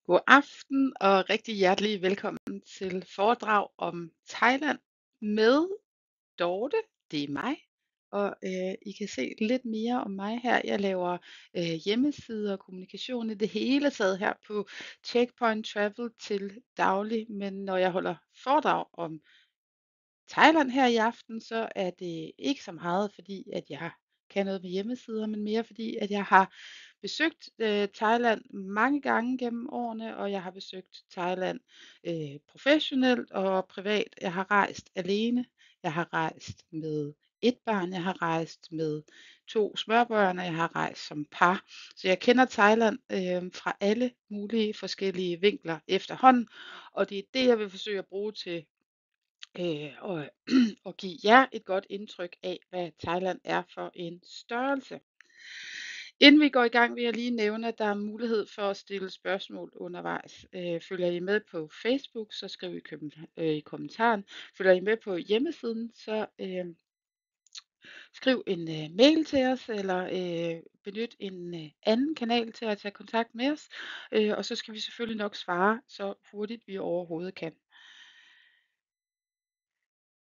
God aften og rigtig hjertelig velkommen til foredrag om Thailand med Dorte. Det er mig, og I kan se lidt mere om mig her. Jeg laver hjemmesider og kommunikation i det hele taget her på Checkpoint Travel til daglig, men når jeg holder foredrag om Thailand her i aften, så er det ikke så meget, fordi at jeg kan noget med hjemmesider, men mere fordi, at jeg har besøgt Thailand mange gange gennem årene, og jeg har besøgt Thailand professionelt og privat. Jeg har rejst alene, jeg har rejst med et barn, jeg har rejst med to smørbørn, og jeg har rejst som par. Så jeg kender Thailand fra alle mulige forskellige vinkler efterhånden, og det er det, jeg vil forsøge at bruge til og og give jer et godt indtryk af, hvad Thailand er for en størrelse. Inden vi går i gang, vil jeg lige nævne, at der er mulighed for at stille spørgsmål undervejs. Følger I med på Facebook, så skriv i kommentaren. Følger I med på hjemmesiden, så skriv en mail til os, eller benyt en anden kanal til at tage kontakt med os. Og så skal vi selvfølgelig nok svare så hurtigt vi overhovedet kan.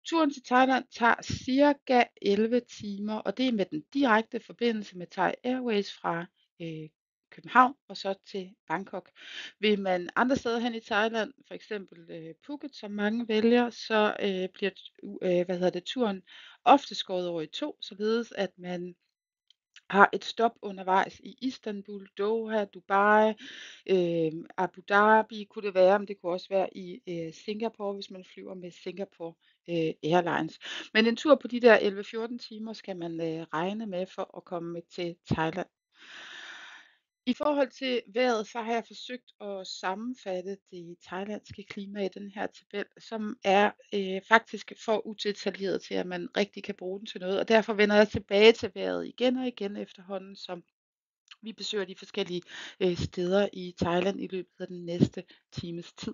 Turen til Thailand tager cirka 11 timer, og det er med den direkte forbindelse med Thai Airways fra København og så til Bangkok. Vil man andre steder hen i Thailand, for eksempel Phuket, som mange vælger, så bliver turen ofte skåret over i to, således at man har et stop undervejs i Istanbul, Doha, Dubai, Abu Dhabi kunne det være, men det kunne også være i Singapore, hvis man flyver med Singapore Airlines. Men en tur på de der 11-14 timer skal man regne med for at komme til Thailand. I forhold til vejret, så har jeg forsøgt at sammenfatte det thailandske klima i den her tabel, som er faktisk for udetaljeret til, at man rigtig kan bruge den til noget. Og derfor vender jeg tilbage til vejret igen og igen efterhånden, som vi besøger de forskellige steder i Thailand i løbet af den næste times tid.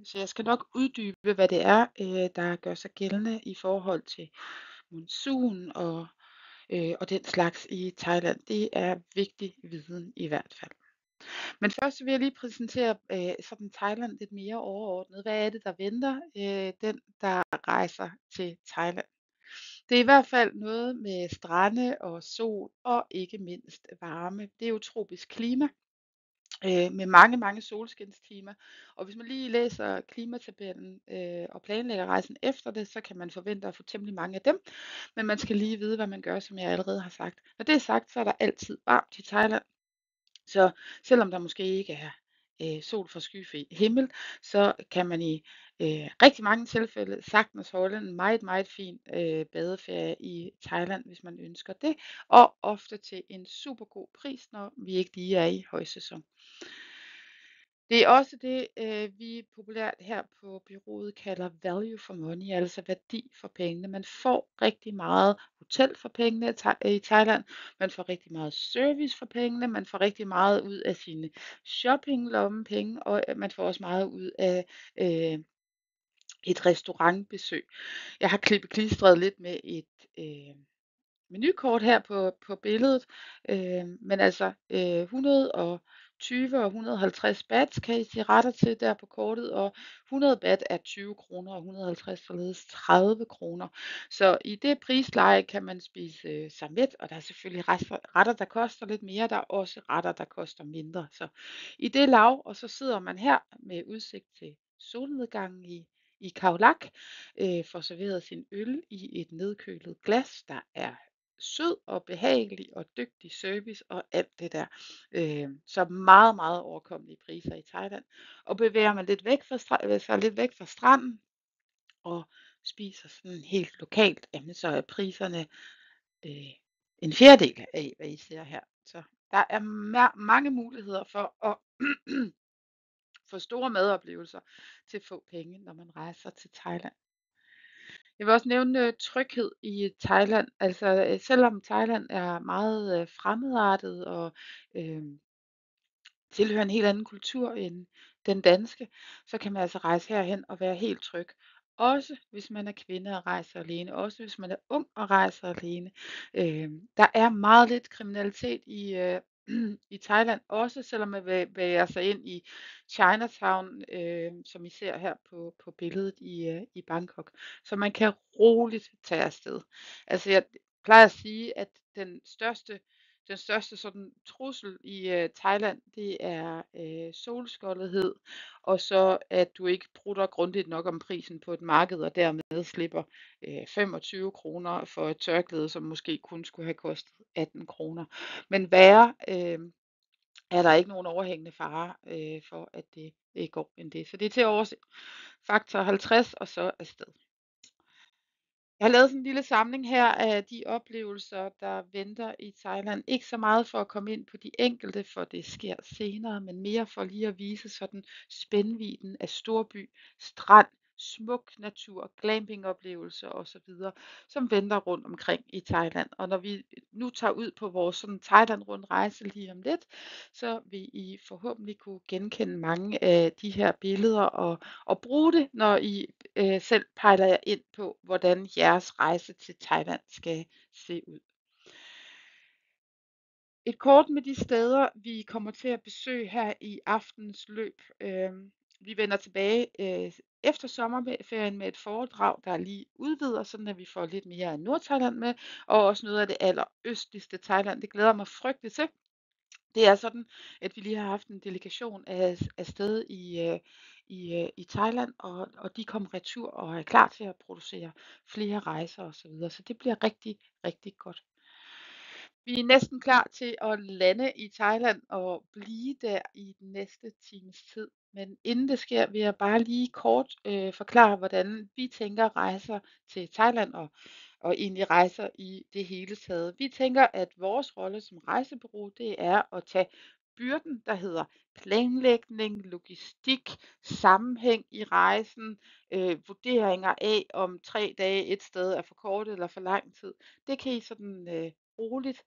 Så jeg skal nok uddybe, hvad det er, der gør sig gældende i forhold til monsun og den slags i Thailand. Det er vigtig viden i hvert fald. Men først så vil jeg lige præsentere sådan Thailand lidt mere overordnet. Hvad er det, der venter den, der rejser til Thailand? Det er i hvert fald noget med strande og sol og ikke mindst varme. Det er jo tropisk klima med mange, mange solskinstimer. Og hvis man lige læser klimatabellen og planlægger rejsen efter det, så kan man forvente at få temmelig mange af dem. Men man skal lige vide, hvad man gør, som jeg allerede har sagt. Når det er sagt, så er der altid varmt i Thailand. Så selvom der måske ikke er sol for skyfri himmel, så kan man i rigtig mange tilfælde sagtens holde en meget, meget fin badeferie i Thailand, hvis man ønsker det, og ofte til en super god pris, når vi ikke lige er i højsæson. Det er også det, vi populært her på bureauet kalder value for money, altså værdi for pengene. Man får rigtig meget hotel for pengene i Thailand, man får rigtig meget service for pengene, man får rigtig meget ud af sine shoppinglommepenge, og man får også meget ud af et restaurantbesøg. Jeg har klippet klistret lidt med et menukort her på billedet, men altså 120 og 150 baht kan I se retter til der på kortet, og 100 baht er 20 kroner, og 150 således 30 kroner. Så i det prisleje kan man spise sig mæt, og der er selvfølgelig retter, der koster lidt mere, der er også retter, der koster mindre. Så i det lav, og så sidder man her med udsigt til solnedgangen i Khao Lak, får serveret sin øl i et nedkølet glas, der er sød og behagelig og dygtig service og alt det der. Så meget, meget overkommelige priser i Thailand. Og bevæger man lidt væk fra stranden og spiser sådan helt lokalt, jamen så er priserne en fjerdedel af, hvad I ser her. Så der er mange muligheder for at få store madoplevelser til få penge, når man rejser til Thailand. Jeg vil også nævne tryghed i Thailand. Altså, selvom Thailand er meget fremmedartet og tilhører en helt anden kultur end den danske, så kan man altså rejse herhen og være helt tryg. Også hvis man er kvinde og rejser alene, også hvis man er ung og rejser alene. Der er meget lidt kriminalitet i Thailand, også selvom man bevæger sig ind i Chinatown, som I ser her på billedet i Bangkok. Så man kan roligt tage afsted. Altså jeg plejer at sige, at den største sådan trussel i Thailand, det er solskoldethed, og så at du ikke prutter grundigt nok om prisen på et marked, og dermed slipper 25 kroner for et tørklæde, som måske kun skulle have kostet 18 kroner. Men værre er der ikke nogen overhængende fare for, at det går end det. Så det er til at overse. Faktor 50 og så afsted. Jeg har lavet sådan en lille samling her af de oplevelser, der venter i Thailand. Ikke så meget for at komme ind på de enkelte, for det sker senere, men mere for lige at vise sådan spændvidden af storby, strand, smuk natur, glampingoplevelser osv., som venter rundt omkring i Thailand. Og når vi nu tager ud på vores sådan Thailand-rundrejse lige om lidt, så vil I forhåbentlig kunne genkende mange af de her billeder og bruge det, når I selv pejler jer ind på, hvordan jeres rejse til Thailand skal se ud. Et kort med de steder, vi kommer til at besøge her i aftens løb. Vi vender tilbage efter sommerferien med et foredrag, der lige udvider, sådan at vi får lidt mere af Nordthailand med, og også noget af det allerøstligste Thailand. Det glæder mig frygteligt til. Det er sådan, at vi lige har haft en delegation af sted i Thailand, og de kom retur og er klar til at producere flere rejser osv. Så det bliver rigtig, rigtig godt. Vi er næsten klar til at lande i Thailand og blive der i den næste times tid. Men inden det sker, vil jeg bare lige kort forklare, hvordan vi tænker rejser til Thailand og egentlig rejser i det hele taget. Vi tænker, at vores rolle som rejsebureau, det er at tage byrden, der hedder planlægning, logistik, sammenhæng i rejsen, vurderinger af, om 3 dage et sted er for kort eller for lang tid. Det kan I sådan roligt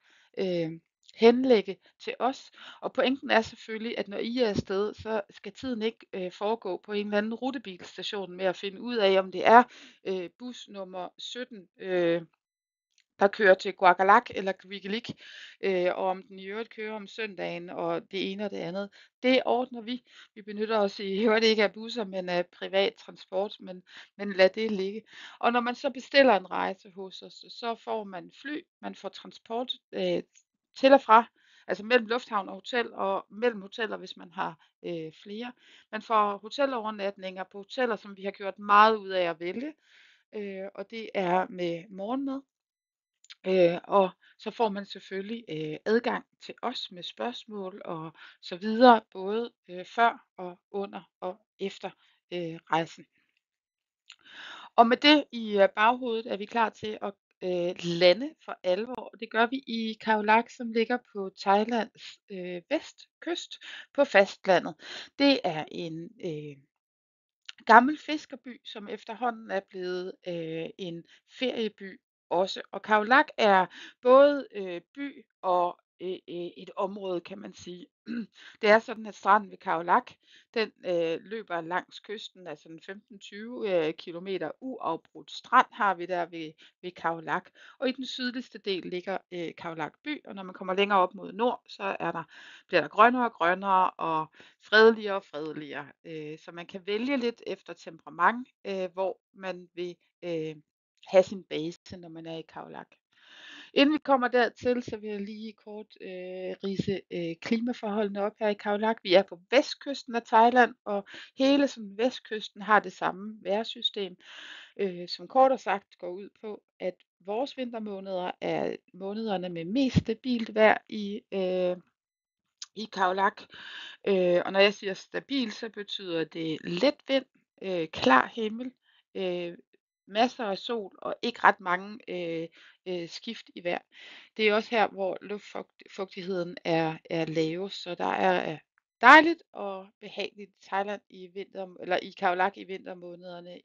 henlægge til os. Og pointen er selvfølgelig, at når I er afsted, så skal tiden ikke foregå på en eller anden rutebilstation med at finde ud af, om det er bus nummer 17, der kører til Guagalak eller Kvikkalik, og om den i øvrigt kører om søndagen, og det ene og det andet. Det ordner vi. Vi benytter os i øvrigt ikke af busser, men af privat transport, men lad det ligge. Og når man så bestiller en rejse hos os, så får man fly, man får transport til og fra, altså mellem lufthavn og hotel, og mellem hoteller, hvis man har flere. Man får hotelovernatninger på hoteller, som vi har gjort meget ud af at vælge, og det er med morgenmad. Og så får man selvfølgelig adgang til os med spørgsmål og så videre, både før og under og efter rejsen. Og med det i baghovedet er vi klar til at lande for alvor. Det gør vi i Khao Lak, som ligger på Thailands vestkyst på fastlandet. Det er en gammel fiskerby, som efterhånden er blevet en ferieby også. Og Khao Lak er både by og et område, kan man sige. Det er sådan, at stranden ved Khao Lak, den løber langs kysten, altså en 15-20 kilometer uafbrudt strand har vi der ved Khao Lak. Og i den sydligste del ligger Khao Lak by, og når man kommer længere op mod nord, så bliver der grønnere og grønnere og fredeligere og fredeligere. Så man kan vælge lidt efter temperament, hvor man vil have sin base, når man er i Khao Lak. Inden vi kommer dertil, så vil jeg lige kort ridse klimaforholdene op her i Khao Lak. Vi er på vestkysten af Thailand, og hele sådan vestkysten har det samme vejrsystem, som kort og sagt går ud på, at vores vintermåneder er månederne med mest stabilt vejr i Khao Lak. Og når jeg siger stabil, så betyder det let vind, klar himmel, masser af sol og ikke ret mange skift i vejr. Det er også her, hvor luftfugtigheden er lavest, så der er dejligt og behageligt i Thailand i Khao Lak i vintermånederne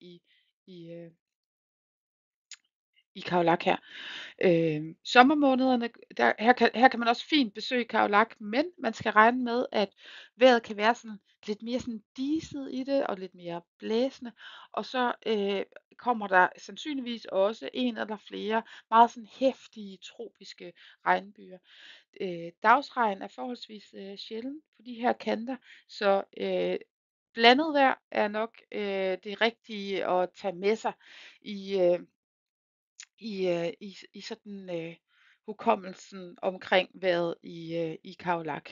i Khao Lak her. Sommermånederne, her kan man også fint besøge Khao Lak, men man skal regne med, at vejret kan være sådan lidt mere sådan diset i det, og lidt mere blæsende. Og så kommer der sandsynligvis også en eller flere meget sådan heftige tropiske regnbyger. dagsregn er forholdsvis sjælden på de her kanter, så blandet vejr er nok det rigtige at tage med sig i, i sådan hukommelsen omkring vejret i Khao Lak.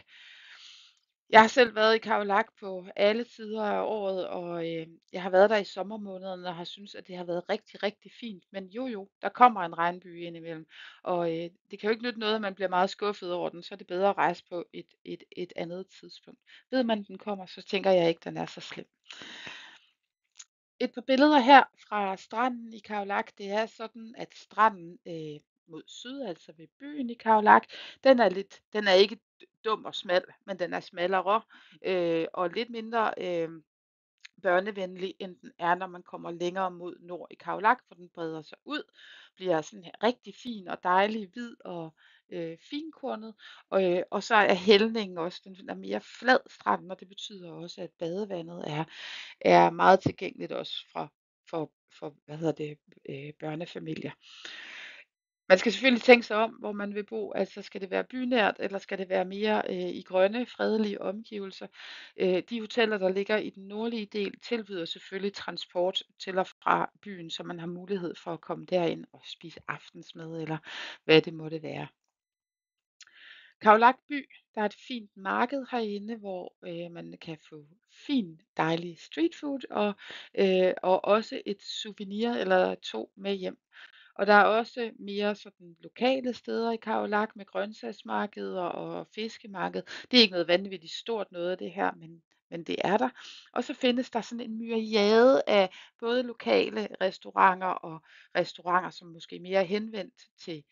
Jeg har selv været i Khao Lak på alle tider af året, og jeg har været der i sommermånederne og har syntes, at det har været rigtig, rigtig fint. Men jo, der kommer en regnbyge indimellem, og det kan jo ikke nytte noget, at man bliver meget skuffet over den. Så er det bedre at rejse på et andet tidspunkt. Ved man, den kommer, så tænker jeg ikke, den er så slem. Et par billeder her fra stranden i Khao Lak. Det er sådan, at stranden mod syd, altså ved byen i Khao Lak, den er ikke dum og smal, men den er smallere og lidt mindre børnevenlig, end den er, når man kommer længere mod nord i Khao Lak, for den breder sig ud, bliver sådan her rigtig fin og dejlig, hvid og finkornet, og så er hældningen også, den er mere flad stranden, og det betyder også, at badevandet er meget tilgængeligt også for børnefamilier. Man skal selvfølgelig tænke sig om, hvor man vil bo. Altså skal det være bynært, eller skal det være mere i grønne, fredelige omgivelser? De hoteller, der ligger i den nordlige del, tilbyder selvfølgelig transport til og fra byen, så man har mulighed for at komme derind og spise aftensmad, eller hvad det måtte være. Khao Lak by, der er et fint marked herinde, hvor man kan få fin, dejlig street food og også et souvenir eller to med hjem. Og der er også mere sådan lokale steder i Khao Lak med grøntsagsmarkeder og fiskemarked. Det er ikke noget vanvittigt stort noget af det her, men det er der. Og så findes der sådan en myriade af både lokale restauranter og restauranter, som måske mere er henvendt til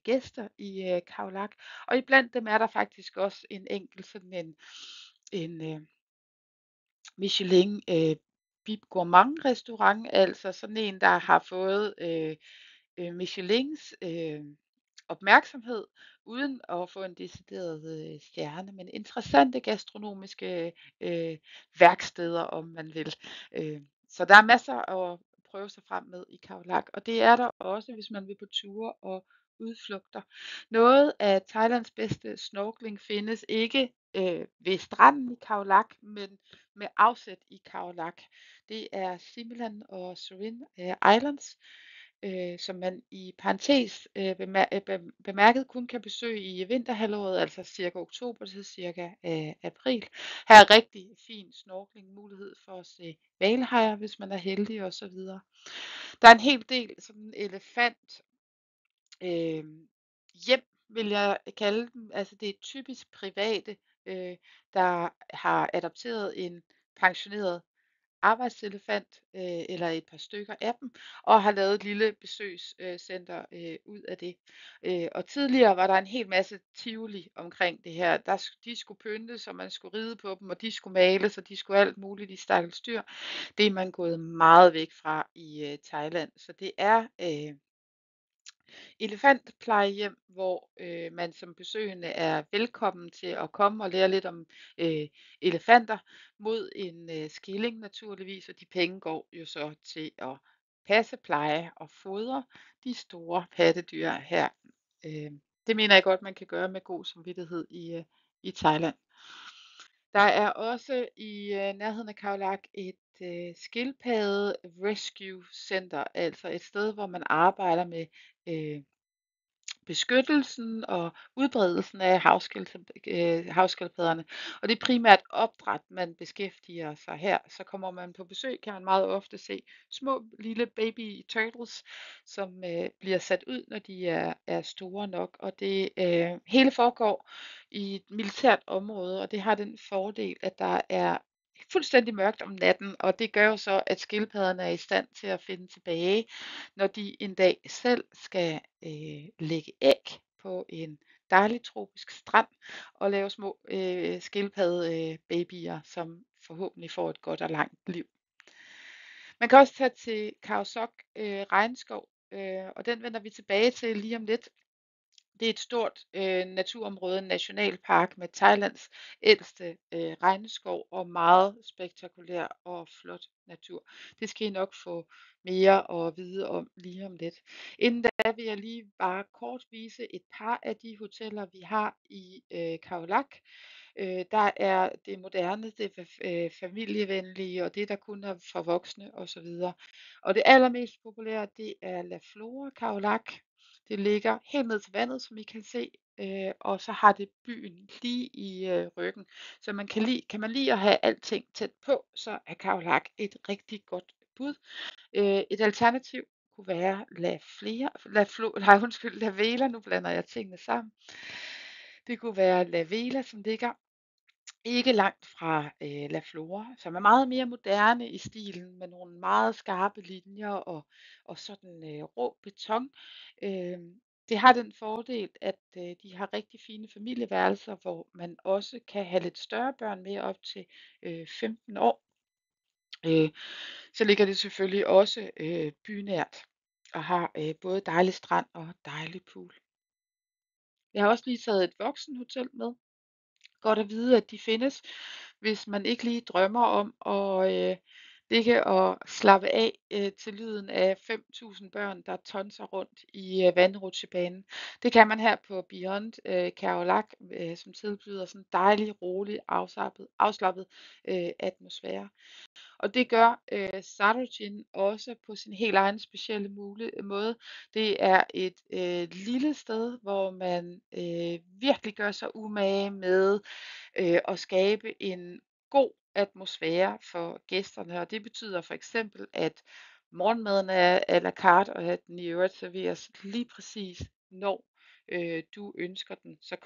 gæster i Khao Lak. Og iblandt dem er der faktisk også en enkelt sådan en Michelin Bib Gourmand restaurant, altså sådan en, der har fået Michelins opmærksomhed, uden at få en decideret stjerne, men interessante gastronomiske værksteder, om man vil. Så der er masser at prøve sig frem med i Khao Lak, og det er der også, hvis man vil på ture og udflugter. Noget af Thailands bedste snorkling findes ikke ved stranden i Khao Lak, men med afsæt i Khao Lak. Det er Similan og Surin Islands, som man i parentes bemærket kun kan besøge i vinterhalvåret, altså cirka oktober til cirka april. Her er rigtig fin snorkling, mulighed for at se hvalhajer, hvis man er heldig og så videre. Der er en hel del sådan elefant hjem, vil jeg kalde dem. Altså det er typisk private, der har adopteret en pensioneret arbejdselefant eller et par stykker af dem, og har lavet et lille besøgscenter ud af det. Og tidligere var der en hel masse tivoli omkring det her. De skulle pyntes, og man skulle ride på dem, og de skulle males, og de skulle alt muligt i stakkels dyr. Det er man gået meget væk fra i Thailand. Så det er elefantplejehjem, hvor man som besøgende er velkommen til at komme og lære lidt om elefanter mod en skilling naturligvis, og de penge går jo så til at passe, pleje og fodre de store pattedyr her. Det mener jeg godt, man kan gøre med god samvittighed i Thailand. Der er også i nærheden af Khao Lak et skildpadde rescue center, altså et sted, hvor man arbejder med beskyttelsen og udbredelsen af havskildpadderne. Og det er primært opdræt, man beskæftiger sig her. Så kommer man på besøg, kan man meget ofte se små lille baby turtles, som bliver sat ud, når de er store nok. Og det hele foregår i et militært område, og det har den fordel, at der er fuldstændig mørkt om natten, og det gør jo så, at skildpadderne er i stand til at finde tilbage, når de en dag selv skal lægge æg på en dejlig tropisk strand og lave små skildpaddebabyer, som forhåbentlig får et godt og langt liv. Man kan også tage til Khao Sok regnskov, og den vender vi tilbage til lige om lidt. Det er et stort naturområde, en nationalpark med Thailands ældste regnskov og meget spektakulær og flot natur. Det skal I nok få mere at vide om lige om lidt. Inden da vil jeg lige bare kort vise et par af de hoteller, vi har i Khao Lak. Der er det moderne, det familievenlige og det, der kun er for voksne osv. Og det allermest populære, det er La Flora Khao Lak. Det ligger helt ned til vandet, som I kan se, og så har det byen lige i ryggen. Så kan man lide at have alting tæt på, så er Khao Lak et rigtig godt bud. Et alternativ kunne være La Vela, nu blander jeg tingene sammen. Det kunne være La Vela, som ligger ikke langt fra La Flora, som er meget mere moderne i stilen med nogle meget skarpe linjer og sådan rå beton. Øh, Det har den fordel, at de har rigtig fine familieværelser, hvor man også kan have lidt større børn med op til 15 år. Så ligger det selvfølgelig også bynært og har både dejlig strand og dejlig pool. Jeg har også lige taget et voksenhotel med. Godt at vide, at de findes, hvis man ikke lige drømmer om at ligge og slappe af til lyden af 5.000 børn, der tonser rundt i vandrutsjebanen. Det kan man her på Beyond Khao Lak, som tilbyder sådan en dejlig, rolig, afslappet atmosfære. Og det gør Sarojin også på sin helt egen specielle måde. Det er et lille sted, hvor man virkelig gør sig umage med at skabe en god atmosfære for gæsterne. Og det betyder for eksempel, at morgenmaden er à la carte, og at den i øvrigt serveres lige præcis, når du ønsker den. Så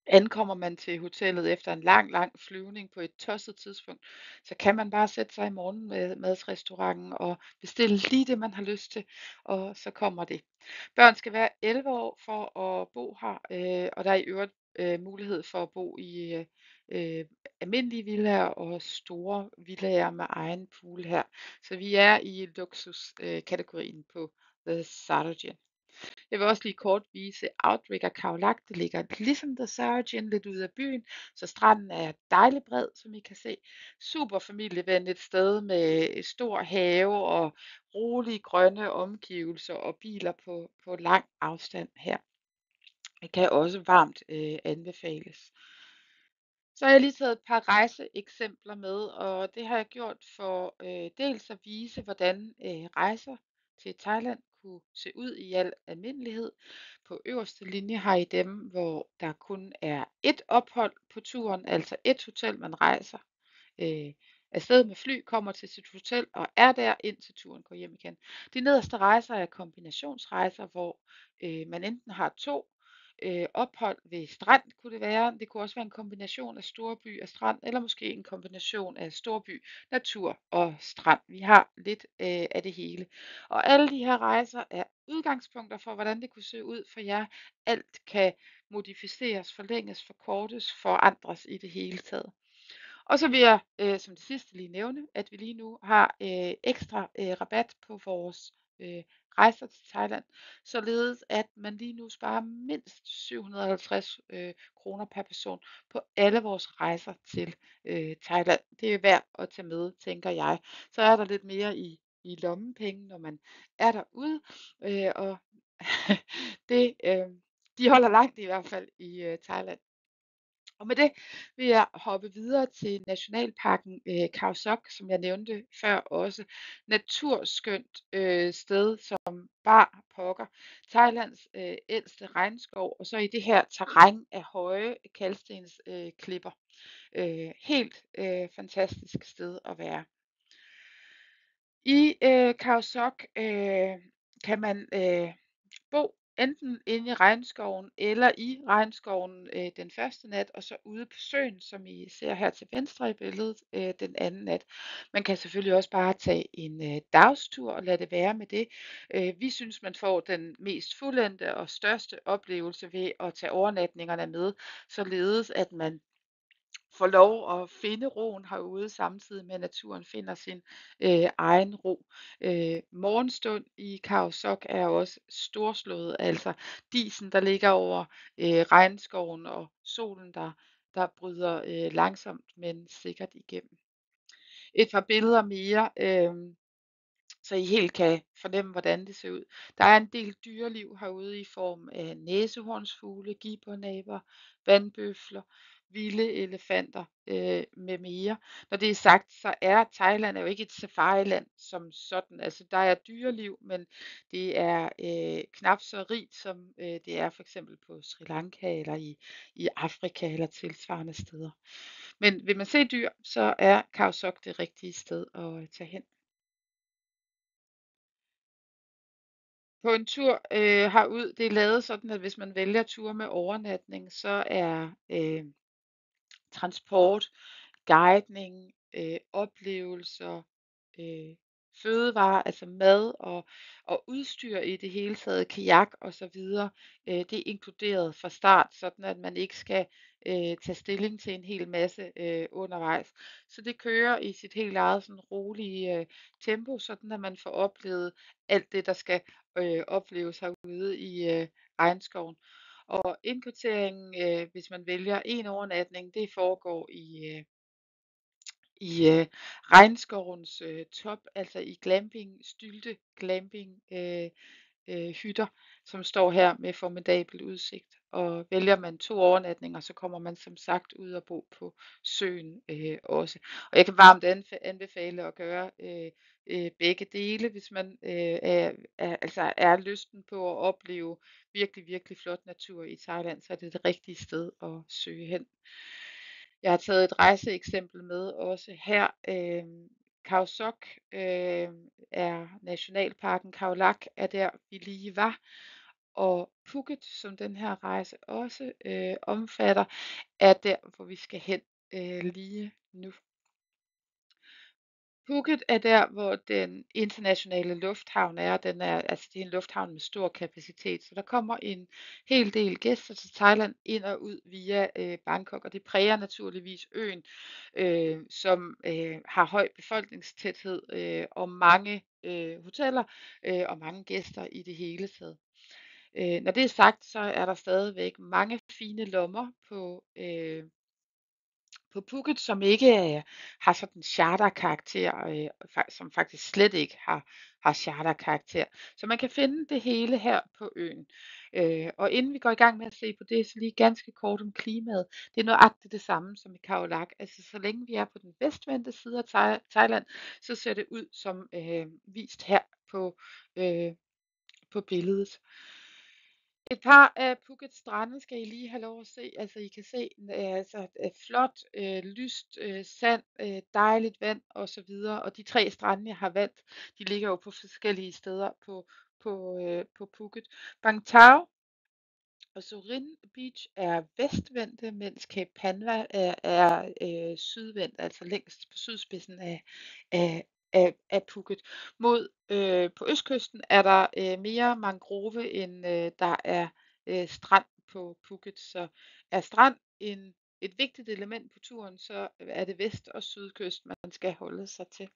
ankommer man til hotellet efter en lang flyvning på et tosset tidspunkt, så kan man bare sætte sig i morgenmadsrestauranten og bestille lige det, man har lyst til, og så kommer det. Børn skal være 11 år for at bo her, og der er i øvrigt mulighed for at bo i almindelige villaer og store villaer med egen pool her. Så vi er i luksuskategorien på The Sarojin. Jeg vil også lige kort vise Outrigger Khao Lak. Det ligger ligesom The Sarojin lidt ude af byen, så stranden er dejligt bred, som I kan se. Super familievenligt sted med stor have og rolige grønne omgivelser og biler på lang afstand her. Det kan også varmt anbefales. Så har jeg lige taget et par rejseeksempler med, og det har jeg gjort for dels at vise, hvordan rejser til Thailand kunne se ud i al almindelighed. På øverste linje har I dem, hvor der kun er ét ophold på turen, altså ét hotel, man rejser afsted med fly, kommer til sit hotel og er der, indtil turen går hjem igen. De nederste rejser er kombinationsrejser, hvor man enten har to ophold ved strand, kunne det være. Det kunne også være en kombination af storby og strand, eller måske en kombination af storby, natur og strand. Vi har lidt af det hele. Og alle de her rejser er udgangspunkter for, hvordan det kunne se ud for jer. Alt kan modificeres, forlænges, forkortes, forandres i det hele taget. Og så vil jeg som det sidste lige nævne, at vi lige nu har ekstra rabat på vores rejser til Thailand, således at man lige nu sparer mindst 750 kroner per person på alle vores rejser til Thailand. Det er værd at tage med, tænker jeg. Så er der lidt mere i lommepenge, når man er derude, og det, de holder langt i hvert fald i Thailand. Og med det vil jeg hoppe videre til nationalparken Khao Sok, som jeg nævnte før også. Naturskønt sted som bar pokker. Thailands ældste regnskov, og så i det her terræn af høje kalkstensklipper. Klipper. Helt fantastisk sted at være. I Khao Sok kan man bo enten inde i regnskoven eller i regnskoven den første nat, og så ude på søen, som I ser her til venstre i billedet, den anden nat. Man kan selvfølgelig også bare tage en dagstur og lade det være med det. Vi synes, man får den mest fuldendte og største oplevelse ved at tage overnatningerne med, således at man får lov at finde roen herude, samtidig med at naturen finder sin egen ro. Morgenstund i Karasok er også storslået, altså disen, der ligger over regnskoven og solen, der bryder langsomt, men sikkert igennem. Et par billeder mere, så I helt kan fornemme, hvordan det ser ud. Der er en del dyreliv herude i form af næsehornsfugle, gibbernæber, vandbøfler, vilde elefanter med mere. Når det er sagt, så er Thailand jo ikke et safariland som sådan. Altså der er dyreliv, men det er knap så rigt, som det er for eksempel på Sri Lanka eller i Afrika eller tilsvarende steder. Men vil man se dyr, så er Karasok det rigtige sted at tage hen. På en tur herud, det er lavet sådan, at hvis man vælger ture med overnatning, så er transport, guidning, oplevelser, øh, fødevarer, altså mad og udstyr i det hele taget, kajak og så videre, det er inkluderet fra start, sådan at man ikke skal tage stilling til en hel masse undervejs. Så det kører i sit helt eget sådan rolige tempo, sådan at man får oplevet alt det, der skal opleves herude i regnskoven. Og indkvarteringen, hvis man vælger en overnatning, det foregår i regnskovens top, altså i stylte glamping hytter, som står her med formidabel udsigt. Og vælger man 2 overnatninger, så kommer man som sagt ud og bo på søen også. Og jeg kan varmt anbefale at gøre begge dele, hvis man er lysten på at opleve virkelig, virkelig flot natur i Thailand, så er det det rigtige sted at søge hen. Jeg har taget et rejseeksempel med også her. Karasok er nationalparken, Khao Lak er der, vi lige var. Og Phuket, som den her rejse også omfatter, er der, hvor vi skal hen lige nu. Phuket er der, hvor den internationale lufthavn er. Det er en lufthavn med stor kapacitet, så der kommer en hel del gæster til Thailand ind og ud via Bangkok, og det præger naturligvis øen, som har høj befolkningstæthed og mange hoteller og mange gæster i det hele taget. Når det er sagt, så er der stadigvæk mange fine lommer på Phuket, som ikke har sådan charterkarakter, som faktisk slet ikke har charterkarakter. Så man kan finde det hele her på øen. Og inden vi går i gang med at se på det, så lige ganske kort om klimaet. Det er nøjagtigt det samme som i Khao Lak. Altså så længe vi er på den vestvendte side af Thailand, så ser det ud som vist her på billedet. Et par af Phukets strande skal I lige have lov at se. Altså I kan se flot, lyst sand, dejligt vand og så videre. Og de 3 strande, jeg har valgt, de ligger jo på forskellige steder på Phuket. Bang Tao og Surin Beach er vestvendte, mens Cape Panva er sydvendt, altså længst på sydspidsen af Phuket. På østkysten er der mere mangrove, end der er strand på Phuket. Så er strand et vigtigt element på turen, så er det vest- og sydkyst, man skal holde sig til.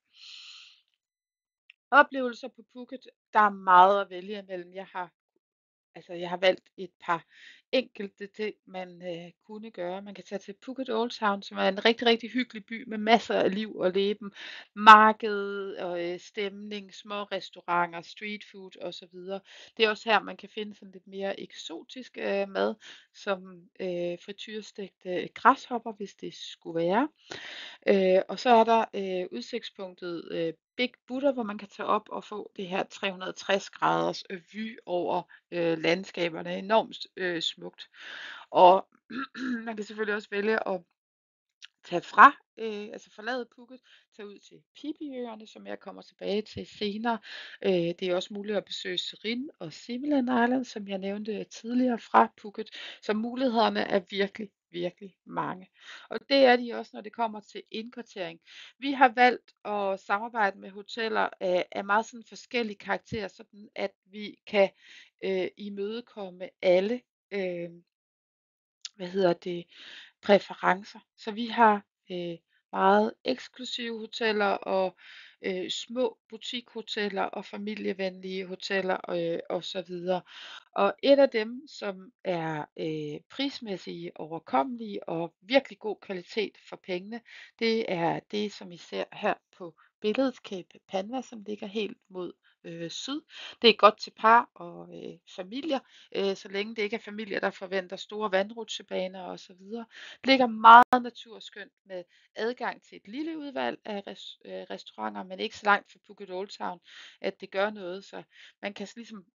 Oplevelser på Phuket, der er meget at vælge imellem. Jeg har valgt et par enkelte ting, man kunne gøre. Man kan tage til Phuket Old Town, som er en rigtig, rigtig hyggelig by med masser af liv og leben. Marked og stemning, små restauranter, street food osv. Det er også her, man kan finde sådan lidt mere eksotisk mad, som frityrstegte græshopper, hvis det skulle være. Og så er der udsigtspunktet Big Buddha, hvor man kan tage op og få det her 360 graders vue over landskaberne. Enormt smukt. Og man kan selvfølgelig også vælge at tage forlade Phuket, tage ud til Phi-øerne, som jeg kommer tilbage til senere. Det er også muligt at besøge Surin og Similan Island, som jeg nævnte tidligere fra Phuket. Så mulighederne er virkelig, virkelig mange. Og det er de også, når det kommer til indkvartering. Vi har valgt at samarbejde med hoteller af meget sådan forskellige karakterer, sådan at vi kan imødekomme alle præferencer. Så vi har meget eksklusive hoteller og små butikhoteller og familievenlige hoteller og så videre. Og et af dem, som er prismæssigt overkommelige og virkelig god kvalitet for pengene, det er det, som I ser her på billedet, Cape Panva, som ligger helt mod syd. Det er godt til par og familier, så længe det ikke er familier, der forventer store vandrutsjebaner osv. Det ligger meget naturskønt med adgang til et lille udvalg af restauranter, men ikke så langt fra Phuket Old Town, at det gør noget, så man kan ligesom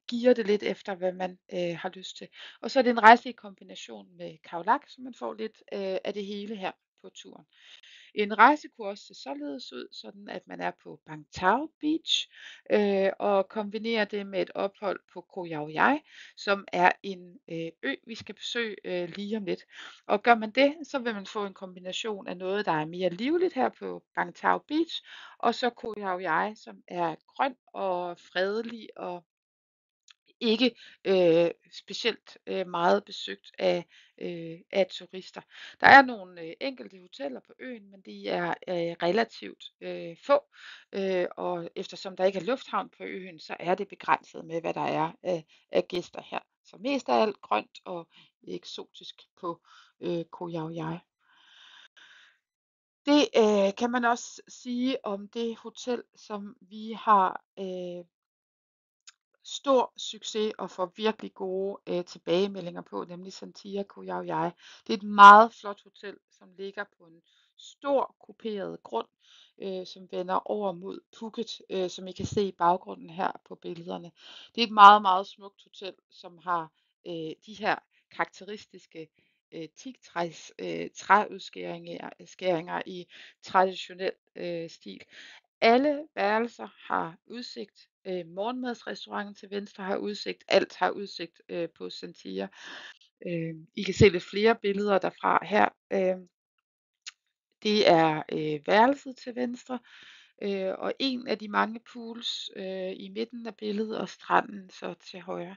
geare det lidt efter, hvad man har lyst til. Og så er det en rejse i kombination med Khao Lak, så man får lidt af det hele her på turen. En rejse kunne også se således ud, sådan at man er på Bang Tao Beach og kombinerer det med et ophold på Koh Yao Yai, som er en ø, vi skal besøge lige om lidt. Og gør man det, så vil man få en kombination af noget, der er mere livligt her på Bang Tao Beach, og så Koh Yao Yai, som er grøn og fredelig og ikke specielt meget besøgt af turister. Der er nogle enkelte hoteller på øen, men de er relativt få, og eftersom der ikke er lufthavn på øen, så er det begrænset med, hvad der er af gæster her. Så mest af alt grønt og eksotisk på Koh Yao Yai. Det kan man også sige om det hotel, som vi har stor succes og får virkelig gode tilbagemeldinger på, nemlig Santia Koh Yao Yai. Det er et meget flot hotel, som ligger på en stor kuperet grund, som vender over mod Phuket, som I kan se i baggrunden her på billederne. Det er et meget, meget smukt hotel, som har de her karakteristiske teaktræs træudskæringer i traditionel stil. Alle værelser har udsigt. Morgenmadsrestauranten til venstre har udsigt. Alt har udsigt på Santia. I kan se lidt flere billeder derfra her. Det er værelset til venstre, og en af de mange pools i midten af billedet, og stranden så til højre.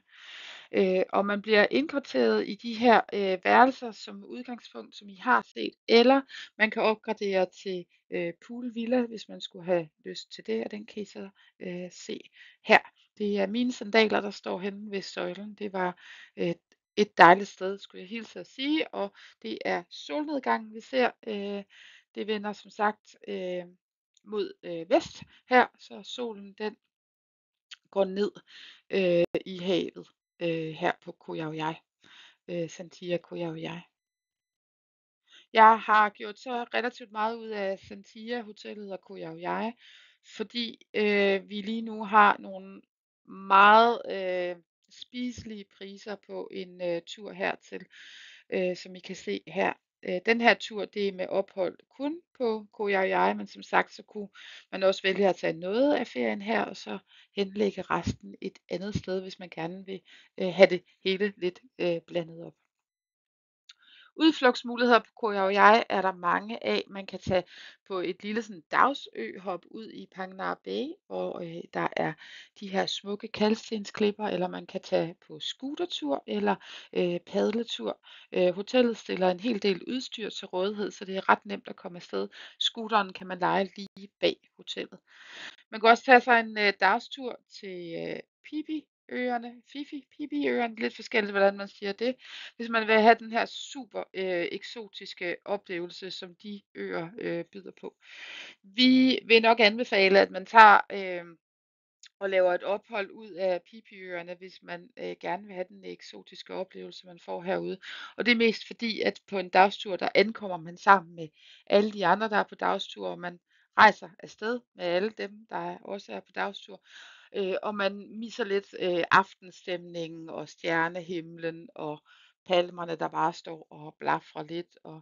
Og man bliver indkvarteret i de her værelser som udgangspunkt, som I har set, eller man kan opgradere til pool villa, hvis man skulle have lyst til det, og den kan I så se her. Det er mine sandaler, der står henne ved søjlen. Det var et dejligt sted, skulle jeg hilse at sige, og det er solnedgangen, vi ser. Det vender som sagt mod vest her, så solen den går ned i havet her på Koh Yao Yai, Santia Koh Yao Yai. Jeg har gjort så relativt meget ud af Santia Hotellet og Koh Yao Yai, fordi vi lige nu har nogle meget spiselige priser på en tur hertil, som I kan se her. Den her tur, det er med ophold kun på Koh Yao Yai, men som sagt, så kunne man også vælge at tage noget af ferien her, og så henlægge resten et andet sted, hvis man gerne vil have det hele lidt blandet op. Udflugtsmuligheder på Koh Yao Yai er der mange af. Man kan tage på et lille sådan dagsøhop ud i Phang Nga Bay, hvor der er de her smukke kalkstensklipper, eller man kan tage på scootertur eller padletur. Hotellet stiller en hel del udstyr til rådighed, så det er ret nemt at komme afsted. Scooteren kan man leje lige bag hotellet. Man kan også tage sig en dagstur til Phi-Phi-øerne, lidt forskelligt, hvordan man siger det, hvis man vil have den her super eksotiske oplevelse, som de øer byder på. Vi vil nok anbefale, at man tager og laver et ophold ud af Phi-Phi-øerne, hvis man gerne vil have den eksotiske oplevelse, man får herude. Og det er mest fordi, at på en dagstur, der ankommer man sammen med alle de andre, der er på dagstur, og man rejser afsted med alle dem, der også er på dagstur. Og man misser lidt aftenstemningen og stjernehimlen og palmerne, der bare står og blafrer lidt. Og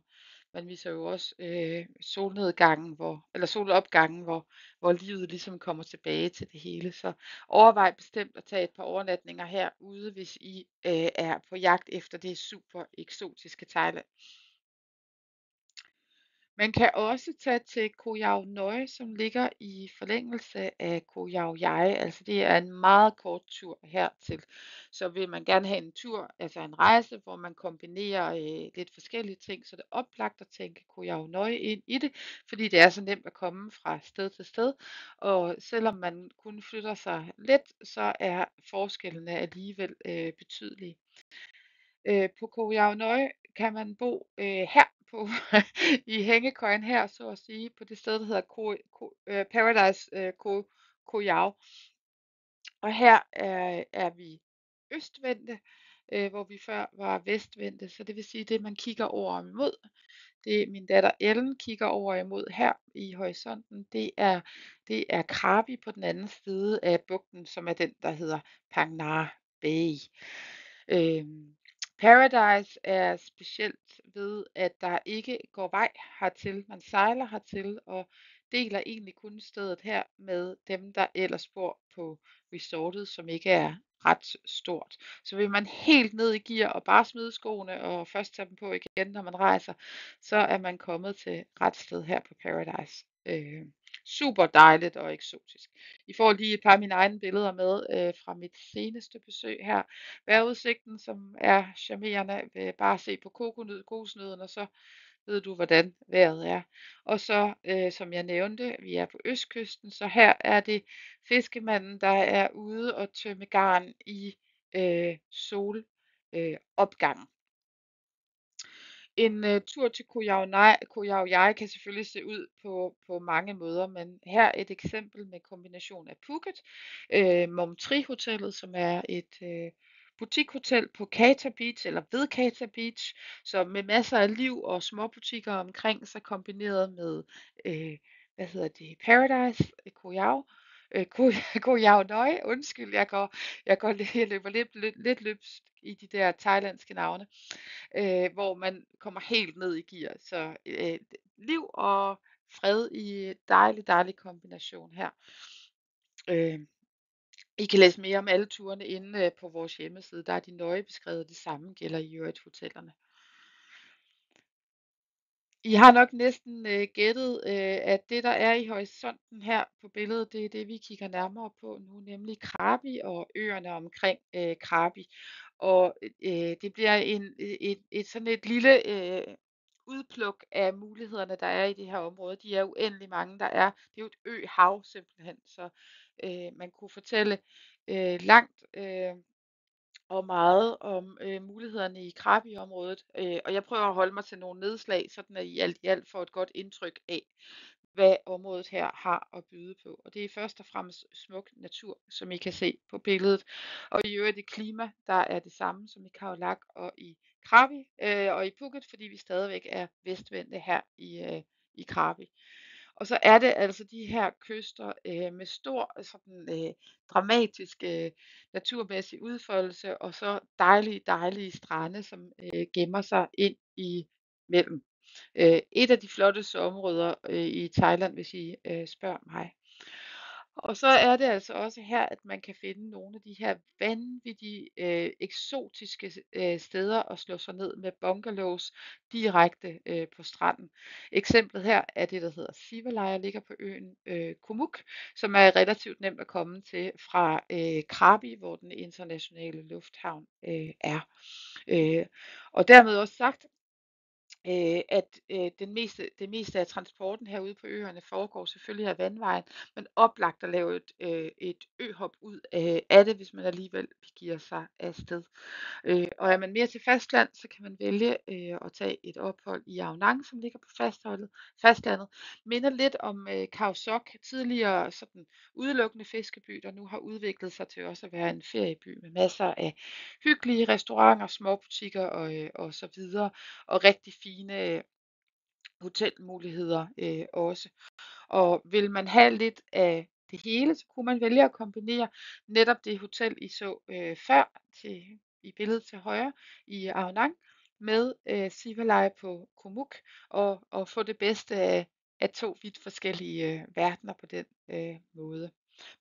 man misser jo også solnedgangen, eller solopgangen, hvor livet ligesom kommer tilbage til det hele. Så overvej bestemt at tage et par overnatninger herude, hvis I er på jagt efter det super eksotiske Thailand. Man kan også tage til Koh Yao Noi, som ligger i forlængelse af Koh Yao Yai. Altså det er en meget kort tur hertil. Så vil man gerne have en tur, altså en rejse, hvor man kombinerer lidt forskellige ting, så det er oplagt at tænke Koh Yao Noi ind i det, fordi det er så nemt at komme fra sted til sted. Og selvom man kun flytter sig lidt, så er forskellene alligevel betydelige. På Koh Yao Noi kan man bo her på i hængekøjen her, så at sige, på det sted, der hedder Paradise Koh Yao. Og her er vi østvendte, hvor vi før var vestvendte, så det vil sige, det man kigger over imod, det min datter Ellen kigger over imod her i horisonten, det er Krabi på den anden side af bugten, som er den, der hedder Phang Nga Bay. Paradise er specielt ved, at der ikke går vej hertil. Man sejler hertil og deler egentlig kun stedet her med dem, der ellers bor på resortet, som ikke er ret stort. Så vil man helt ned i gear og bare smide skoene og først tage dem på igen, når man rejser, så er man kommet til ret sted her på Paradise. Super dejligt og eksotisk. I får lige et par af mine egne billeder med fra mit seneste besøg her. Vejrudsigten, som er charmerende, ved bare at se på kokosnøden, og så ved du, hvordan vejret er. Og så, som jeg nævnte, vi er på østkysten, så her er det fiskemanden, der er ude og tømme garn i solopgangen. Opgangen. En tur til Koh Yao Yai kan selvfølgelig se ud på mange måder, men her er et eksempel med kombination af Phuket, Mom Tree Hotellet, som er et butikhotel på Kata Beach eller ved Kata Beach, så med masser af liv og små butikker omkring sig kombineret med Paradise Koh Yao. Koh Yao Noi, undskyld, jeg løber lidt løbsk i de der thailandske navne, hvor man kommer helt ned i gear. Så liv og fred i dejlig kombination her. I kan læse mere om alle turene inde på vores hjemmeside. Der er de nøje beskrevet, det samme gælder i øvrigt hotellerne. I har nok næsten gættet, at det der er i horisonten her på billedet, det er det vi kigger nærmere på nu, nemlig Krabi og øerne omkring Krabi. Og det bliver et sådan et lille udpluk af mulighederne, der er i det her område. De er uendelig mange, der er. Det er jo et øhav simpelthen, så man kunne fortælle langt og meget om mulighederne i Krabi-området. Og jeg prøver at holde mig til nogle nedslag, sådan at I alt i alt får et godt indtryk af, hvad området her har at byde på. Og det er først og fremmest smuk natur, som I kan se på billedet. Og i øvrigt det klima, der er det samme som i Khao Lak og i Krabi og i Phuket, fordi vi stadigvæk er vestvendte her i Krabi. Og så er det altså de her kyster med stor sådan dramatisk naturmæssig udfoldelse, og så dejlige strande, som gemmer sig ind imellem. Et af de flotteste områder i Thailand, hvis I spørger mig. Og så er det altså også her, at man kan finde nogle af de her vanvittige eksotiske steder at slå sig ned med bungalows direkte på stranden. Eksemplet her er det, der hedder Sivalaya, ligger på øen Kumuk, som er relativt nemt at komme til fra Krabi, hvor den internationale lufthavn er. Og dermed også sagt, at det meste af transporten herude på øerne foregår selvfølgelig af vandvejen, men oplagt at lave et øhop ud af det, hvis man alligevel begiver sig afsted. Og er man mere til fastland, så kan man vælge at tage et ophold i Ao Nang, som ligger på fastlandet. Minder lidt om Khao Sok, tidligere sådan udelukkende fiskeby, der nu har udviklet sig til også at være en ferieby med masser af hyggelige restauranter, småbutikker og så videre, og rigtig fine hotelmuligheder også. Og vil man have lidt af det hele, så kunne man vælge at kombinere netop det hotel, I så før i billedet til højre i Ao Nang med Sivalaya på Kumuk og få det bedste af to vidt forskellige verdener på den måde.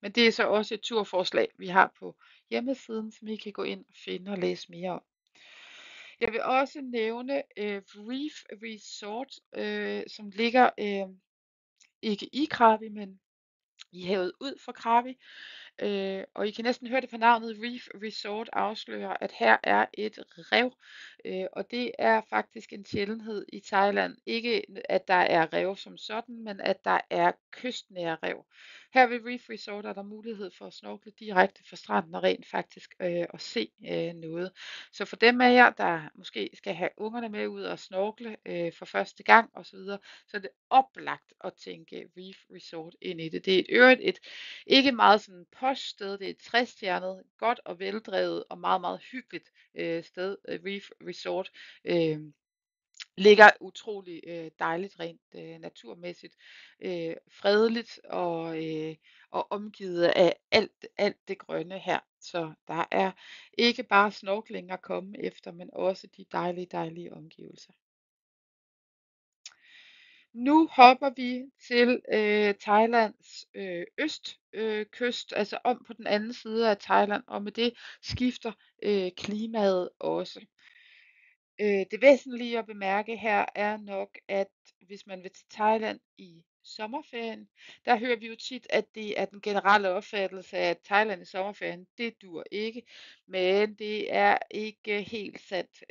Men det er så også et turforslag, vi har på hjemmesiden, som I kan gå ind og finde og læse mere om. Jeg vil også nævne Reef Resort, som ligger ikke i Krabi, men i havet ud for Krabi. Og I kan næsten høre det på navnet. Reef Resort afslører, at her er et rev, og det er faktisk en sjældenhed i Thailand. Ikke at der er rev som sådan, men at der er kystnære rev. Her ved Reef Resort er der mulighed for at snorkle direkte fra stranden og rent faktisk at se noget. Så for dem af jer, der måske skal have ungerne med ud og snorkle for første gang osv., så er det oplagt at tænke Reef Resort ind i det. Det er et ikke meget sådan posh sted, det er et trestjernet, godt og veldrevet og meget, meget hyggeligt sted, Reef Resort. Øh, Ligger utrolig dejligt rent naturmæssigt, fredeligt og omgivet af alt det grønne her. Så der er ikke bare snorkling at komme efter, men også de dejlige omgivelser. Nu hopper vi til Thailands østkyst, kyst, altså om på den anden side af Thailand, og med det skifter klimaet også. Det væsentlige at bemærke her er nok, at hvis man vil til Thailand i sommerferien, der hører vi jo tit, at det er den generelle opfattelse af, at Thailand i sommerferien, det dur ikke, men det er ikke helt sandt.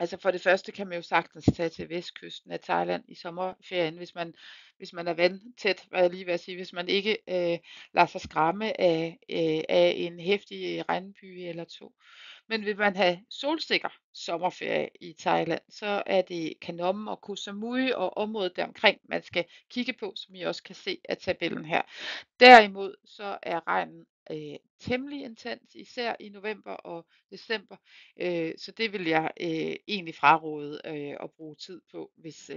Altså for det første kan man jo sagtens tage til vestkysten af Thailand i sommerferien, hvis man er vandtæt, var jeg lige ved at sige, hvis man ikke lader sig skræmme af en heftig regnbyge eller to. Men vil man have solsikker sommerferie i Thailand, så er det Khanom og Koh Samui og området deromkring, man skal kigge på, som I også kan se af tabellen her. Derimod så er regnen temmelig intens, især i november og december. Så det vil jeg egentlig fraråde at bruge tid på, hvis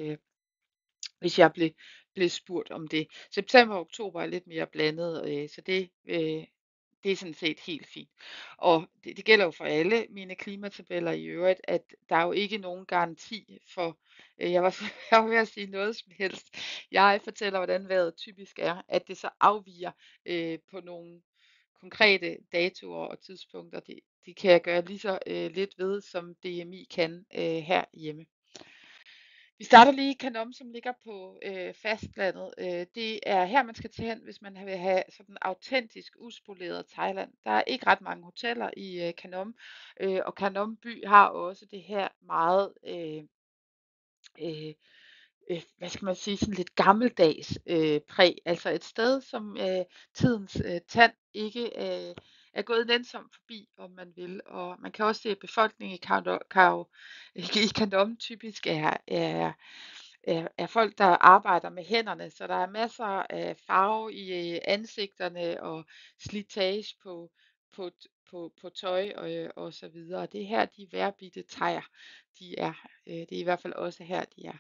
jeg blev spurgt om det. September og oktober er lidt mere blandet, så det er sådan set helt fint. Og det gælder jo for alle mine klimatabeller i øvrigt, at der er jo ikke nogen garanti for, jeg var ved at sige noget som helst. Jeg fortæller, hvordan vejret typisk er, at det så afviger på nogle konkrete datoer og tidspunkter. Det kan jeg gøre lige så lidt ved, som DMI kan herhjemme. Vi starter lige i Khanom, som ligger på fastlandet. Det er her, man skal til hen, hvis man vil have sådan autentisk uspoleret Thailand. Der er ikke ret mange hoteller i Khanom, og Khanom by har også det her meget hvad skal man sige, sådan lidt gammeldags præg. Altså et sted, som tidens tand ikke er gået nænsomt forbi, om man vil. Og man kan også se, at befolkningen i Kandom typisk er folk, der arbejder med hænderne, så der er masser af farve i ansigterne og slitage på, på tøj og så videre. Det er her, de vejrbitte tager, de er. Det er i hvert fald også her, de er.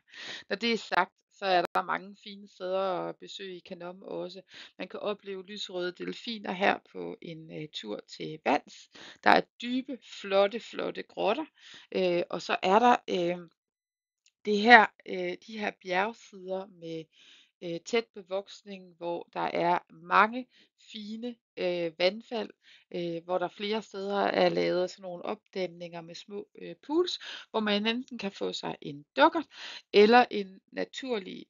Når det er sagt, så er der mange fine steder at besøge i Khanom også. Man kan opleve lyserøde delfiner her på en tur til vands. Der er dybe, flotte grotter, og så er der de her bjergsider med tæt bevoksning, hvor der er mange fine vandfald, hvor der flere steder er lavet sådan nogle opdæmninger med små pools, hvor man enten kan få sig en dukkert eller en naturlig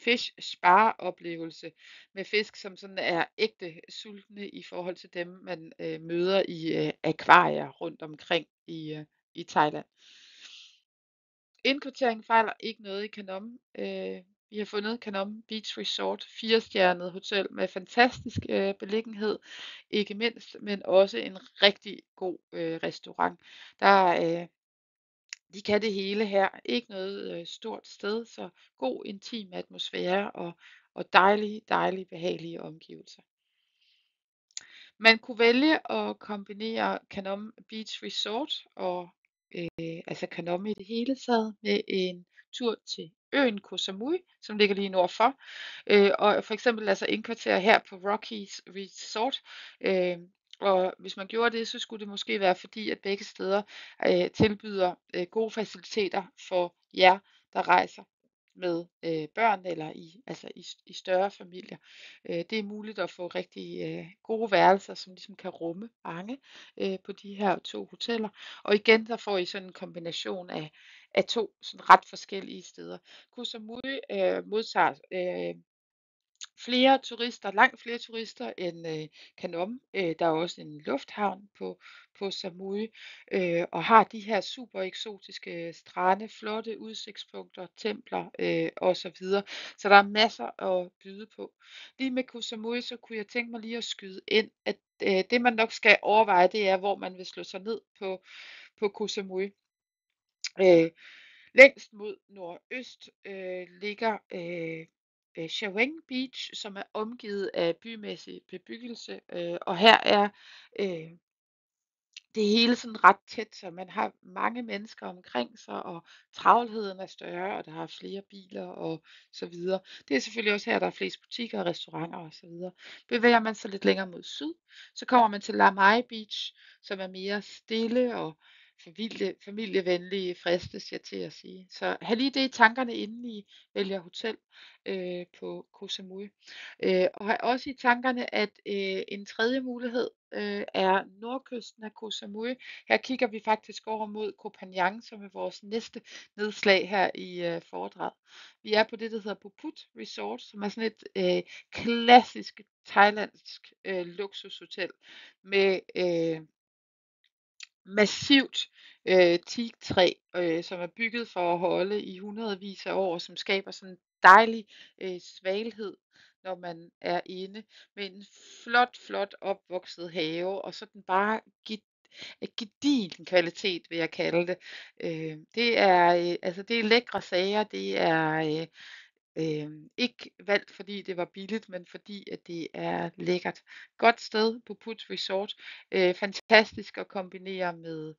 fish spa oplevelse med fisk, som sådan er ægte sultne i forhold til dem, man møder i akvarier rundt omkring i Thailand. Indkvartering fejler ikke noget i Khanom. Vi har fundet Khanom Beach Resort, 4-stjernet hotel med fantastisk beliggenhed, ikke mindst, men også en rigtig god restaurant. De kan det hele her. Ikke noget stort sted, så god intim atmosfære og dejlige behagelige omgivelser. Man kunne vælge at kombinere Khanom Beach Resort og altså Khanom i det hele taget med en tur til øen Koh Samui, som ligger lige nord for, og for eksempel altså indkvartere her på Rockies Resort. Og hvis man gjorde det, så skulle det måske være fordi, at begge steder tilbyder gode faciliteter for jer, der rejser med børn eller i større familier. Det er muligt at få rigtig gode værelser, som ligesom kan rumme mange på de her 2 hoteller. Og igen, der får I sådan en kombination af 2 sådan ret forskellige steder. Koh Samui modtager langt flere turister end Kanom. Der er også en lufthavn på Samui, og har de her super eksotiske strande, flotte udsigtspunkter, templer og så videre. Så der er masser at byde på. Lige med Koh Samui, så kunne jeg tænke mig lige at skyde ind, at det man nok skal overveje, det er, hvor man vil slå sig ned på Koh Samui. Længst mod nordøst ligger Chaweng Beach, som er omgivet af bymæssig bebyggelse, og her er øh, det hele sådan ret tæt, så man har mange mennesker omkring sig, og travlheden er større, og der er flere biler og så videre. Det er selvfølgelig også her, der er flest butikker og restauranter og så videre. Bevæger man sig lidt længere mod syd, så kommer man til Lamai Beach, som er mere stille og familievenlige, fristes jeg til at sige. Så have lige det i tankerne, inden I vælger hotel på Koh Samui. Og have også i tankerne, at en tredje mulighed er nordkysten af Koh Samui. Her kigger vi faktisk over mod Koh Phangan, som er vores næste nedslag her i foredraget. Vi er på det, der hedder Phuket Resort, som er sådan et klassisk thailandsk luksushotel med massivt teaktræ, som er bygget for at holde i hundredvis af år, som skaber sådan en dejlig svalhed, når man er inde, med en flot opvokset have, og sådan bare gedigen kvalitet, vil jeg kalde det. Det er lækre sager, det er ikke valgt fordi det var billigt, men fordi at det er lækkert. Godt sted på Phuket Resort. Fantastisk at kombinere med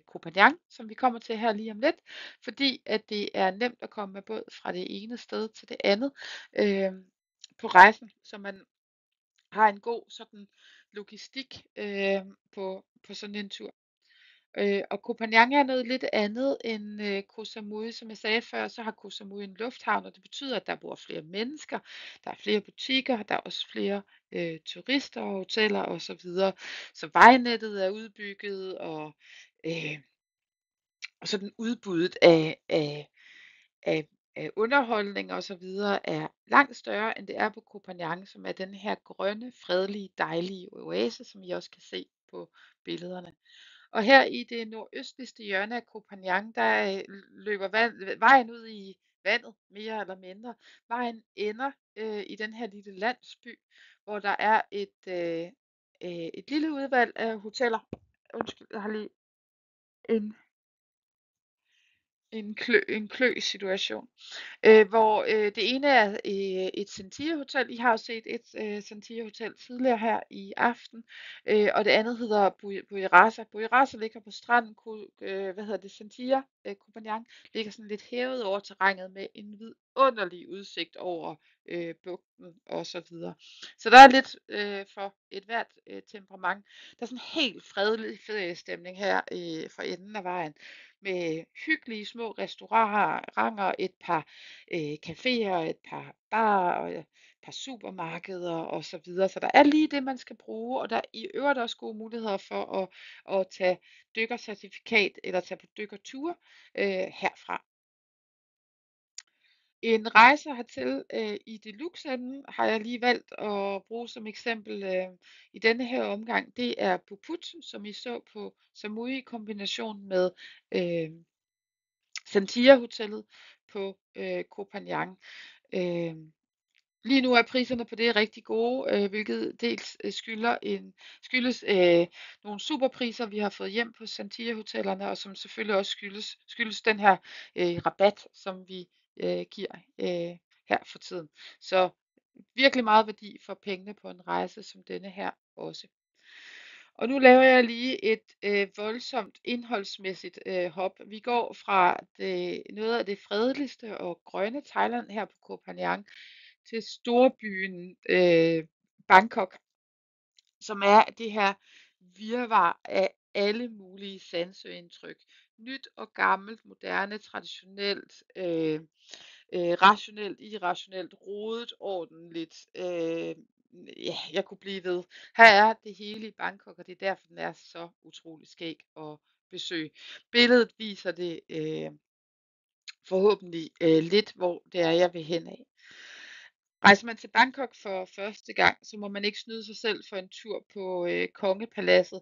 Koh Phangan, som vi kommer til her lige om lidt, fordi at det er nemt at komme med båd fra det ene sted til det andet på rejsen, så man har en god sådan logistik på sådan en tur. Og Koh Phangan er noget lidt andet end Koh Samui. Som jeg sagde før, så har Koh Samui en lufthavn, og det betyder, at der bor flere mennesker, der er flere butikker, der er også flere turister og hoteller og så videre. Så vejnettet er udbygget, øh, og sådan udbuddet af underholdning og så videre er langt større, end det er på Koh Phangan, som er den her grønne, fredelige, dejlige oase, som I også kan se på billederne. Og her i det nordøstligste hjørne af Koh Phangan, der løber vejen ud i vandet, mere eller mindre. Vejen ender i den her lille landsby, hvor der er et lille udvalg af hoteller. Undskyld, jeg har lige en, en klø-situation. Hvor det ene er et Sentia Hotel. I har jo set et Sentia Hotel tidligere her i aften. Og det andet hedder Buirasa. Buirasa ligger på stranden. Sentia Koh Phangan ligger sådan lidt hævet over terrænet med en vidunderlig udsigt over bugten og så videre. Så der er lidt for et hvert temperament. Der er sådan en helt fredelig stemning her for enden af vejen, med hyggelige små restauranter, et par caféer, et par barer og et par supermarkeder og så videre. Så der er lige det, man skal bruge, og der er i øvrigt også gode muligheder for at tage dykkercertifikat eller tage på dykkerture herfra. En rejse hertil i deluxe-enden har jeg lige valgt at bruge som eksempel i denne her omgang. Det er Phuket, som I så på Samui, i kombination med Sentia Hotellet på Koh Phangan. Lige nu er priserne på det rigtig gode, hvilket dels skyldes nogle superpriser, vi har fået hjem på Sentia hotellerne, og som selvfølgelig også skyldes den her rabat, som vi giver her for tiden. Så virkelig meget værdi for pengene på en rejse som denne her også. Og nu laver jeg lige et voldsomt indholdsmæssigt hop. Vi går fra noget af det fredeligste og grønne Thailand her på Koh Phangan til storbyen Bangkok, som er det her virvar af alle mulige sanseindtryk. Nyt og gammelt, moderne, traditionelt, rationelt, irrationelt, rodet, ordentligt. Ja, jeg kunne blive ved. Her er det hele i Bangkok, og det er derfor, den er så utrolig skæg at besøge. Billedet viser det forhåbentlig lidt, hvor det er, jeg vil hen af. Rejser man til Bangkok for første gang, så må man ikke snyde sig selv for en tur på Kongepaladset.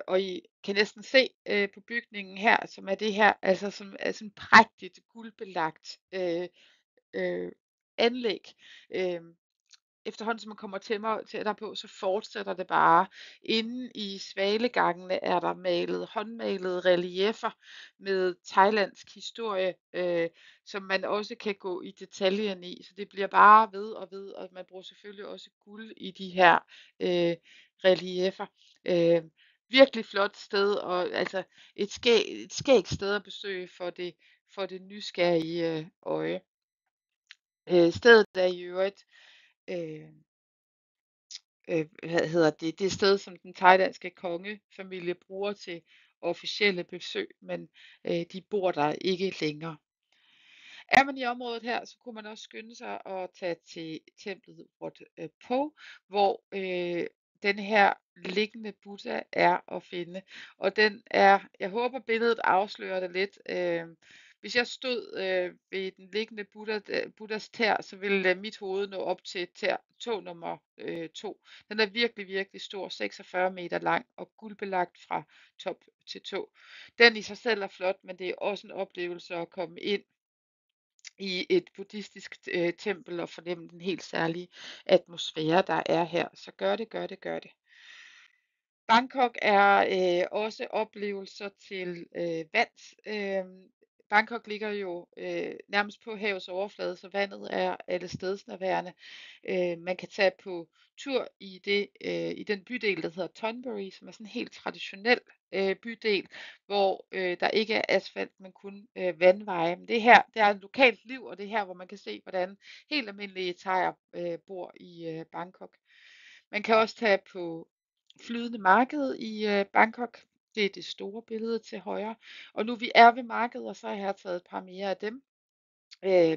Og I kan næsten se på bygningen her, som er det her, altså som er sådan prægtigt guldbelagt øh, anlæg. Øh, Efterhånden som man kommer tættere på, så fortsætter det bare. Inde i svalegangene er der malet håndmalede relieffer med thailandsk historie, som man også kan gå i detaljen i. Så det bliver bare ved og ved, og man bruger selvfølgelig også guld i de her relieffer. Øh, Virkelig flot sted, og altså et skægt sted at besøge for det nysgerrige øje. Stedet er i øvrigt øh, hvad hedder det sted, som den thailandske kongefamilie bruger til officielle besøg, men de bor der ikke længere. Er man i området her, så kunne man også skynde sig at tage til templet Wat Po, hvor den her liggende Buddha er at finde. Og den er, jeg håber billedet afslører det lidt. Hvis jeg stod ved den liggende Buddhas tær, så ville mit hoved nå op til tå nummer 2. Den er virkelig, virkelig stor, 46 meter lang og guldbelagt fra top til tå. Den i sig selv er flot, men det er også en oplevelse at komme ind i et buddhistisk tempel og fornemme den helt særlige atmosfære, der er her. Så gør det, gør det, gør det. Bangkok er også oplevelser til vands. Bangkok ligger jo nærmest på havets overflade, så vandet er allestedsnærværende. Man kan tage på tur i den bydel, der hedder Thonburi, som er sådan en helt traditionel bydel, hvor der ikke er asfalt, men kun vandveje. Men det her, der er et lokalt liv, og det er her, hvor man kan se, hvordan helt almindelige thaier bor i Bangkok. Man kan også tage på flydende marked i Bangkok. Det er det store billede til højre. Og nu vi er ved markedet, så har jeg taget et par mere af dem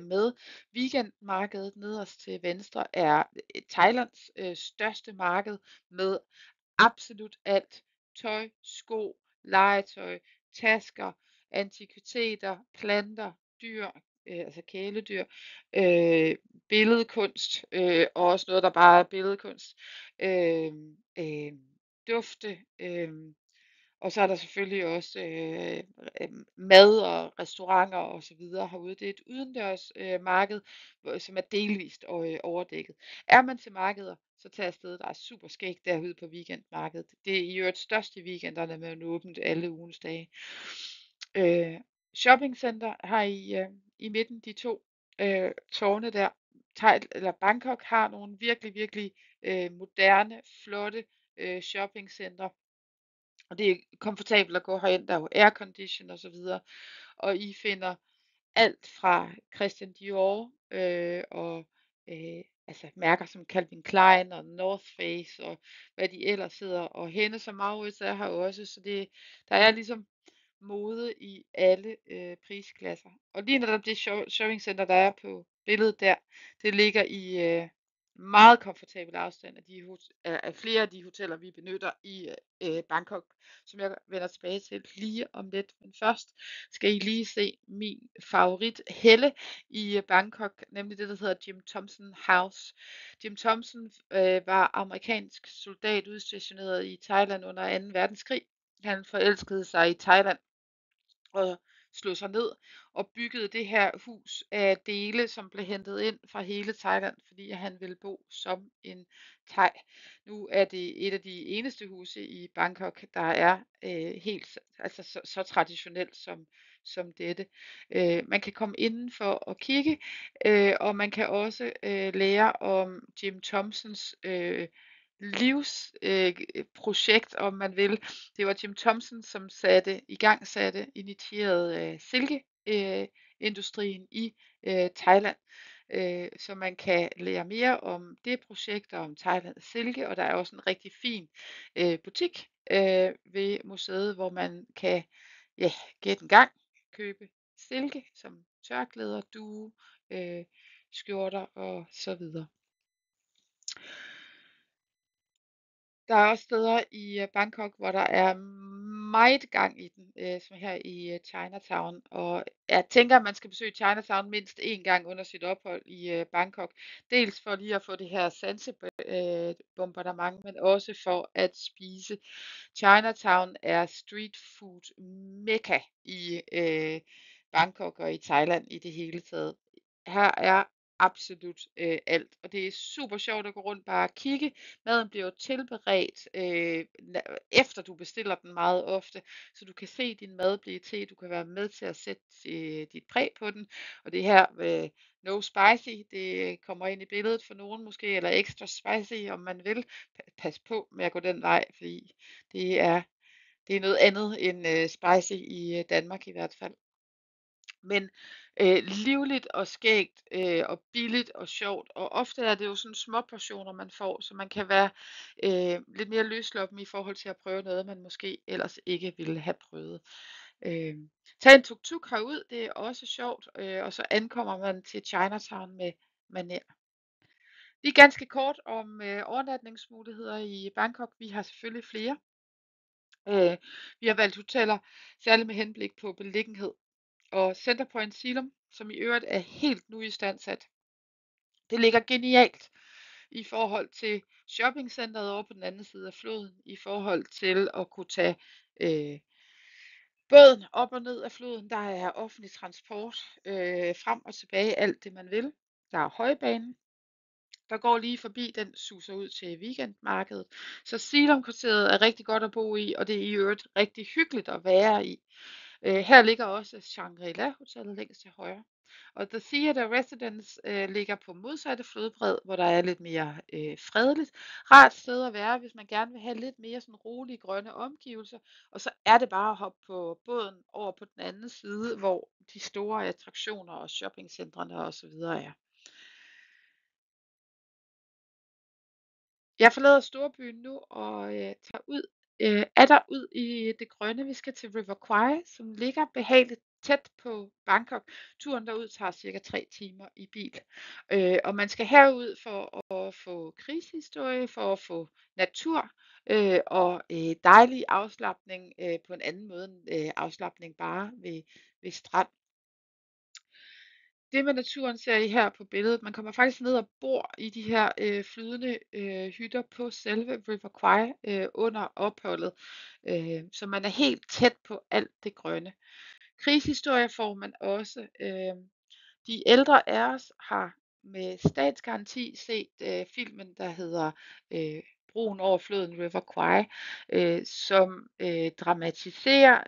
med. Weekendmarkedet nederst til venstre er Thailands største marked med absolut alt. Tøj, sko, legetøj, tasker, antikviteter, planter, dyr, altså kæledyr, øh, billedkunst, og også noget, der bare er billedkunst, øh, øh, dufte, og så er der selvfølgelig også mad og restauranter og så videre herude. Det er et udendørs marked, som er delvist overdækket. Er man til markeder, så tag afsted. Der er super skægt derude på weekendmarkedet. Det er i øvrigt størst i weekenderne, med åbent alle ugens dage. Shoppingcenter har i midten de to tårne der. Eller Bangkok har nogle virkelig, virkelig moderne, flotte shoppingcenter. Og det er komfortabelt at gå herind, der er jo aircondition og så videre. Og I finder alt fra Christian Dior og altså mærker som Calvin Klein og North Face og hvad de ellers sidder. Og Hennes og Mauritz er her også, så der er ligesom mode i alle prisklasser. Og lige netop det shoppingcenter, der er på billedet der, det ligger i meget komfortabel afstand af flere af de hoteller, vi benytter i Bangkok, som jeg vender tilbage til lige om lidt. Men først skal I lige se min favorit helle i Bangkok, nemlig det, der hedder Jim Thompson House. Jim Thompson var amerikansk soldat udstationeret i Thailand under 2. verdenskrig. Han forelskede sig i Thailand og slog sig ned og byggede det her hus af dele, som blev hentet ind fra hele Thailand, fordi han ville bo som en thai. Nu er det et af de eneste huse i Bangkok, der er helt altså så traditionelt som dette. Man kan komme indenfor og kigge, og man kan også lære om Jim Thompsons livsprojekt, om man vil. Det var Jim Thompson, som initierede silkeindustrien i Thailand. Så man kan lære mere om det projekt og om Thailands silke, og der er også en rigtig fin butik ved museet, hvor man kan gætte en gang købe silke som tørklæder, due, øh, skjorter og så videre. Der er også steder i Bangkok, hvor der er meget gang i den, som her i Chinatown. Og jeg tænker, at man skal besøge Chinatown mindst én gang under sit ophold i Bangkok. Dels for lige at få det her sansebombardement, men også for at spise. Chinatown er street food mekka i Bangkok og i Thailand i det hele taget. Her er absolut alt, og det er super sjovt at gå rundt bare og kigge. Maden bliver jo tilberedt efter du bestiller den meget ofte, så du kan se din mad blive til. Du kan være med til at sætte dit præg på den, og det her no spicy, det kommer ind i billedet for nogen måske, eller extra spicy, om man vil. Pas på med at gå den vej, fordi det er, det er noget andet end spicy i Danmark i hvert fald. Men livligt og skægt og billigt og sjovt, og ofte er det jo sådan små portioner, man får, så man kan være lidt mere løsluppen i forhold til at prøve noget, man måske ellers ikke ville have prøvet. Tag en tuk-tuk herud, det er også sjovt, og så ankommer man til Chinatown med manér. Lige ganske kort om overnatningsmuligheder i Bangkok. Vi har selvfølgelig flere. Vi har valgt hoteller, særligt med henblik på beliggenhed. Og Centerpoint Silom, som i øvrigt er helt nu istandsat. Det ligger genialt i forhold til shoppingcenteret over på den anden side af floden, i forhold til at kunne tage båden op og ned af floden. Der er offentlig transport frem og tilbage, alt det man vil. Der er højbanen, der går lige forbi, den suser ud til weekendmarkedet. Så Silom-kvarteret er rigtig godt at bo i, og det er i øvrigt rigtig hyggeligt at være i. Her ligger også Shangri-La Hotellet længst til højre. Og The Theatre Residence ligger på modsatte flodbred, hvor der er lidt mere fredeligt. Rart sted at være, hvis man gerne vil have lidt mere sådan rolige grønne omgivelser. Og så er det bare at hoppe på båden over på den anden side, hvor de store attraktioner og shoppingcentrene osv. er. Jeg forlader storbyen nu og tager ud, ud i det grønne. Vi skal til River Kwai, som ligger behageligt tæt på Bangkok. Turen derud tager cirka 3 timer i bil. Og man skal herud for at få krigshistorie, for at få natur og dejlig afslapning på en anden måde end afslapning bare ved strand. Det med naturen ser I her på billedet. Man kommer faktisk ned og bor i de her flydende hytter på selve River Kwai under opholdet. Så man er helt tæt på alt det grønne. Krigshistorie får man også. De ældre af os har med statsgaranti set filmen, der hedder Broen over floden River Kwai, som dramatiserer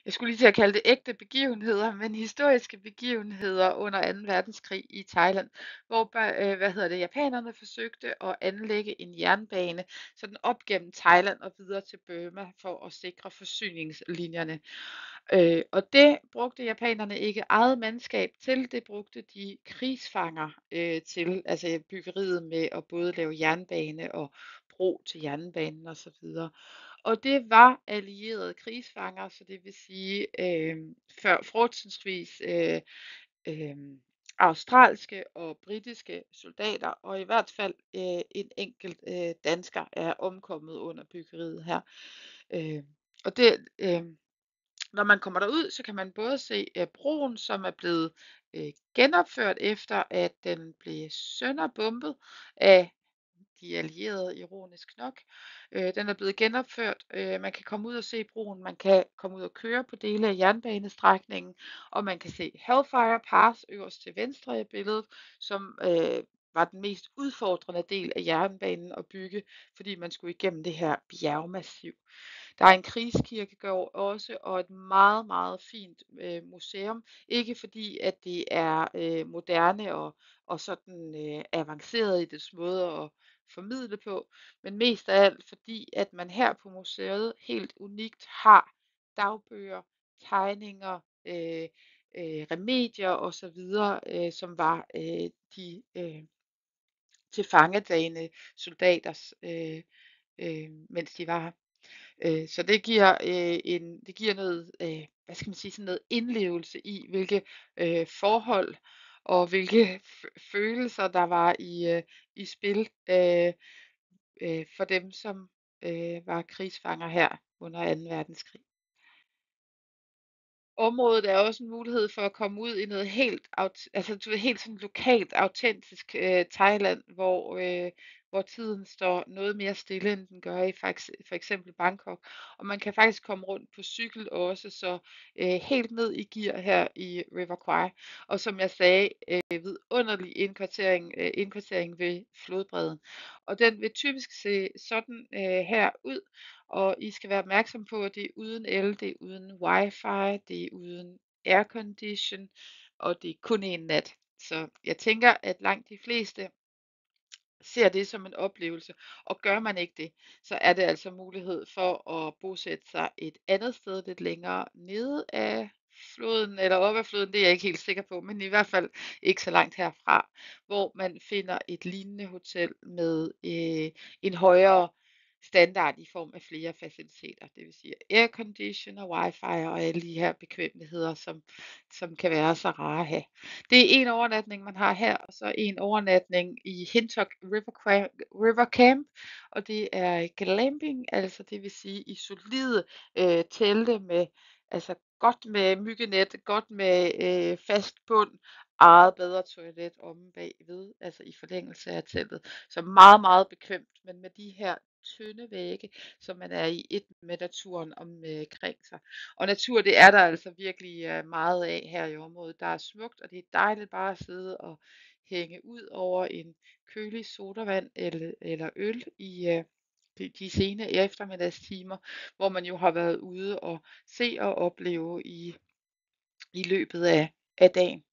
jeg skulle lige til at kalde det ægte begivenheder, men historiske begivenheder under 2. verdenskrig i Thailand, hvor japanerne forsøgte at anlægge en jernbane sådan op gennem Thailand og videre til Burma for at sikre forsyningslinjerne. Og det brugte japanerne ikke eget mandskab til, det brugte de krigsfanger til, altså byggeriet med at både lave jernbane og bro til jernbanen osv. Og det var allierede krigsfanger, så det vil sige fortrinsvis australske og britiske soldater, og i hvert fald en enkelt dansker er omkommet under byggeriet her. Og det, når man kommer derud, så kan man både se broen, som er blevet genopført efter, at den blev sønderbombet af de allierede, ironisk nok. Den er blevet genopført. Man kan komme ud og se broen, man kan komme ud og køre på dele af jernbanestrækningen, og man kan se Hellfire Pass øverst til venstre i billedet, som var den mest udfordrende del af jernbanen at bygge, fordi man skulle igennem det her bjergmassiv. Der er en krigskirkegård også, og et meget, meget fint museum. Ikke fordi, at det er moderne og sådan avanceret i dets måde at formidle på, men mest af alt fordi, at man her på museet helt unikt har dagbøger, tegninger, remedier osv., som var de tilfangetagne soldaters, mens de var her. Så det giver noget, hvad skal man sige, sådan noget indlevelse i, hvilke forhold og hvilke følelser der var i spil for dem, som var krigsfanger her under 2. verdenskrig. Området er også en mulighed for at komme ud i noget helt altså du ved, helt sådan lokalt autentisk, Thailand, hvor tiden står noget mere stille, end den gør i for eksempel Bangkok. Og man kan faktisk komme rundt på cykel også, så helt ned i gear her i River Kwai. Og som jeg sagde, vidunderlig indkvartering ved flodbredden. Og den vil typisk se sådan her ud. Og I skal være opmærksom på, at det er uden el, det er uden wifi, det er uden aircondition, og det er kun en nat. Så jeg tænker, at langt de fleste ser det som en oplevelse, og gør man ikke det, så er det altså mulighed for at bosætte sig et andet sted lidt længere nede af floden, eller op ad floden, det er jeg ikke helt sikker på, men i hvert fald ikke så langt herfra, hvor man finder et lignende hotel med en højere standard i form af flere faciliteter, det vil sige aircondition og wifi og alle de her bekvemmeligheder, som kan være så rare at have. Det er en overnatning, man har her, og så en overnatning i Hintok River Camp, og det er glamping, altså det vil sige i solide telte med altså godt med myggenet, godt med fast bund, eget bedre toilet omme bagved, altså i forlængelse af teltet. Så meget, meget bekvemt, men med de her tynde vægge, så man er i et med naturen omkring sig. Og natur, det er der altså virkelig meget af her i området. Der er smukt, og det er dejligt bare at sidde og hænge ud over en kølig sodavand eller øl i de sene eftermiddagstimer, hvor man jo har været ude og se og opleve i løbet af dagen.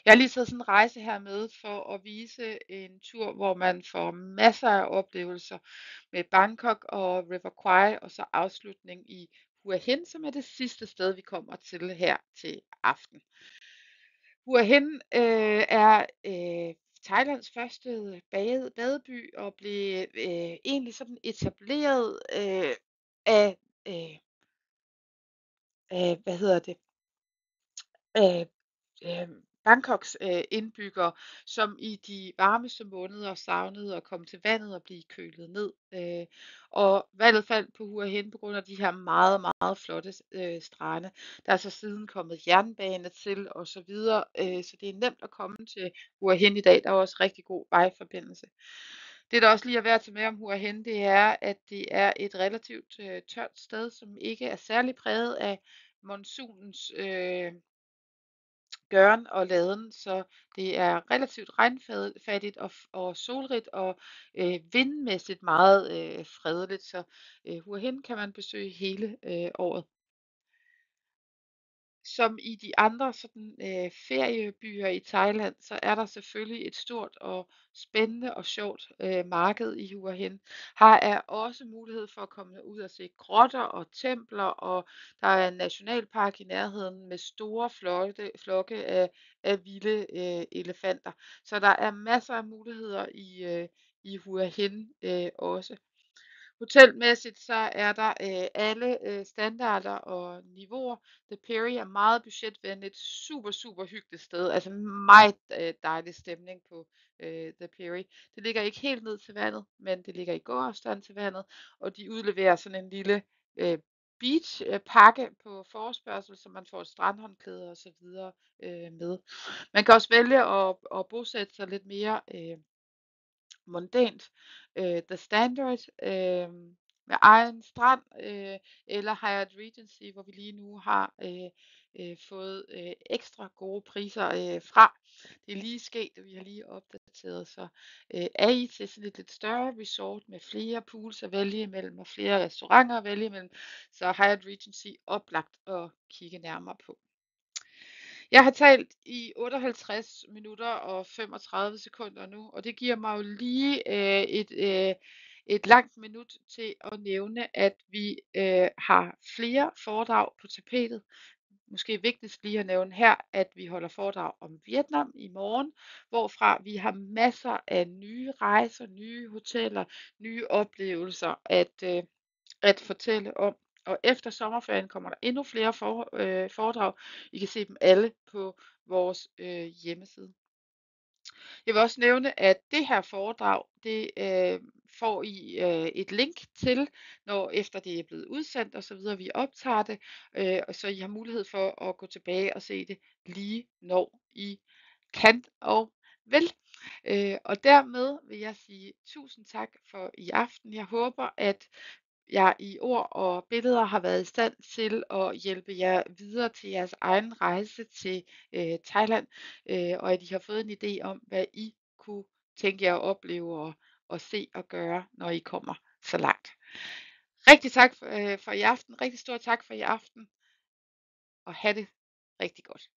Jeg har lige taget sådan en rejse her med for at vise en tur, hvor man får masser af oplevelser med Bangkok og River Kwai, og så afslutning i Hua Hin, som er det sidste sted, vi kommer til her til aften. Hua Hin er Thailands første badeby og blev egentlig sådan etableret af, øh, hvad hedder det, af Bangkoks indbyggere, som i de varmeste måneder savnede at komme til vandet og blive kølet ned. Og valget faldt på Hua Hin på grund af de her meget, meget flotte strande. Der er så siden kommet jernbane til og så videre, så det er nemt at komme til Hua Hin i dag. Der er også rigtig god vejforbindelse. Det, der også lige er værd at tage med om Hua Hin, det er, at det er et relativt tørt sted, som ikke er særlig præget af monsunens gøren og laden, så det er relativt regnfattigt og solrigt og vindmæssigt meget fredeligt, så Hua Hin kan man besøge hele året. Som i de andre sådan feriebyer i Thailand, så er der selvfølgelig et stort og spændende og sjovt marked i Hua Hin. Her er også mulighed for at komme ud og se grotter og templer, og der er en nationalpark i nærheden med store flokke af vilde elefanter. Så der er masser af muligheder i Hua Hin også. Hotelmæssigt så er der alle standarder og niveauer. The Perry er meget budgetvenligt, super, super hyggeligt sted. Altså meget dejlig stemning på The Perry. Det ligger ikke helt ned til vandet, men det ligger i gåafstand til vandet, og de udleverer sådan en lille beach pakke på forespørgsel, så man får et strandhåndklæde og så videre med. Man kan også vælge at bosætte sig lidt mere mondænt, The Standard, med egen strand, eller Hyatt Regency, hvor vi lige nu har fået ekstra gode priser fra. Det er lige sket, og vi har lige opdateret, så er I til sådan et lidt større resort med flere pools at vælge imellem og flere restauranter at vælge imellem, så Hyatt Regency oplagt at kigge nærmere på. Jeg har talt i 58 minutter og 35 sekunder nu, og det giver mig jo lige et langt minut til at nævne, at vi har flere foredrag på tapetet. Måske vigtigst lige at nævne her, at vi holder foredrag om Vietnam i morgen, hvorfra vi har masser af nye rejser, nye hoteller, nye oplevelser at fortælle om. Og efter sommerferien kommer der endnu flere foredrag. I kan se dem alle på vores hjemmeside. Jeg vil også nævne, at det her foredrag, det får I et link til, når efter det er blevet udsendt og så videre. Vi optager det, og så I har mulighed for at gå tilbage og se det lige når I kan og vil. Og dermed vil jeg sige tusind tak for i aften. Jeg håber, at jeg i ord og billeder har været i stand til at hjælpe jer videre til jeres egen rejse til Thailand, og at I har fået en idé om, hvad I kunne tænke jer at opleve og se og gøre, når I kommer så langt. Rigtig tak for i aften. Rigtig stor tak for i aften, og have det rigtig godt.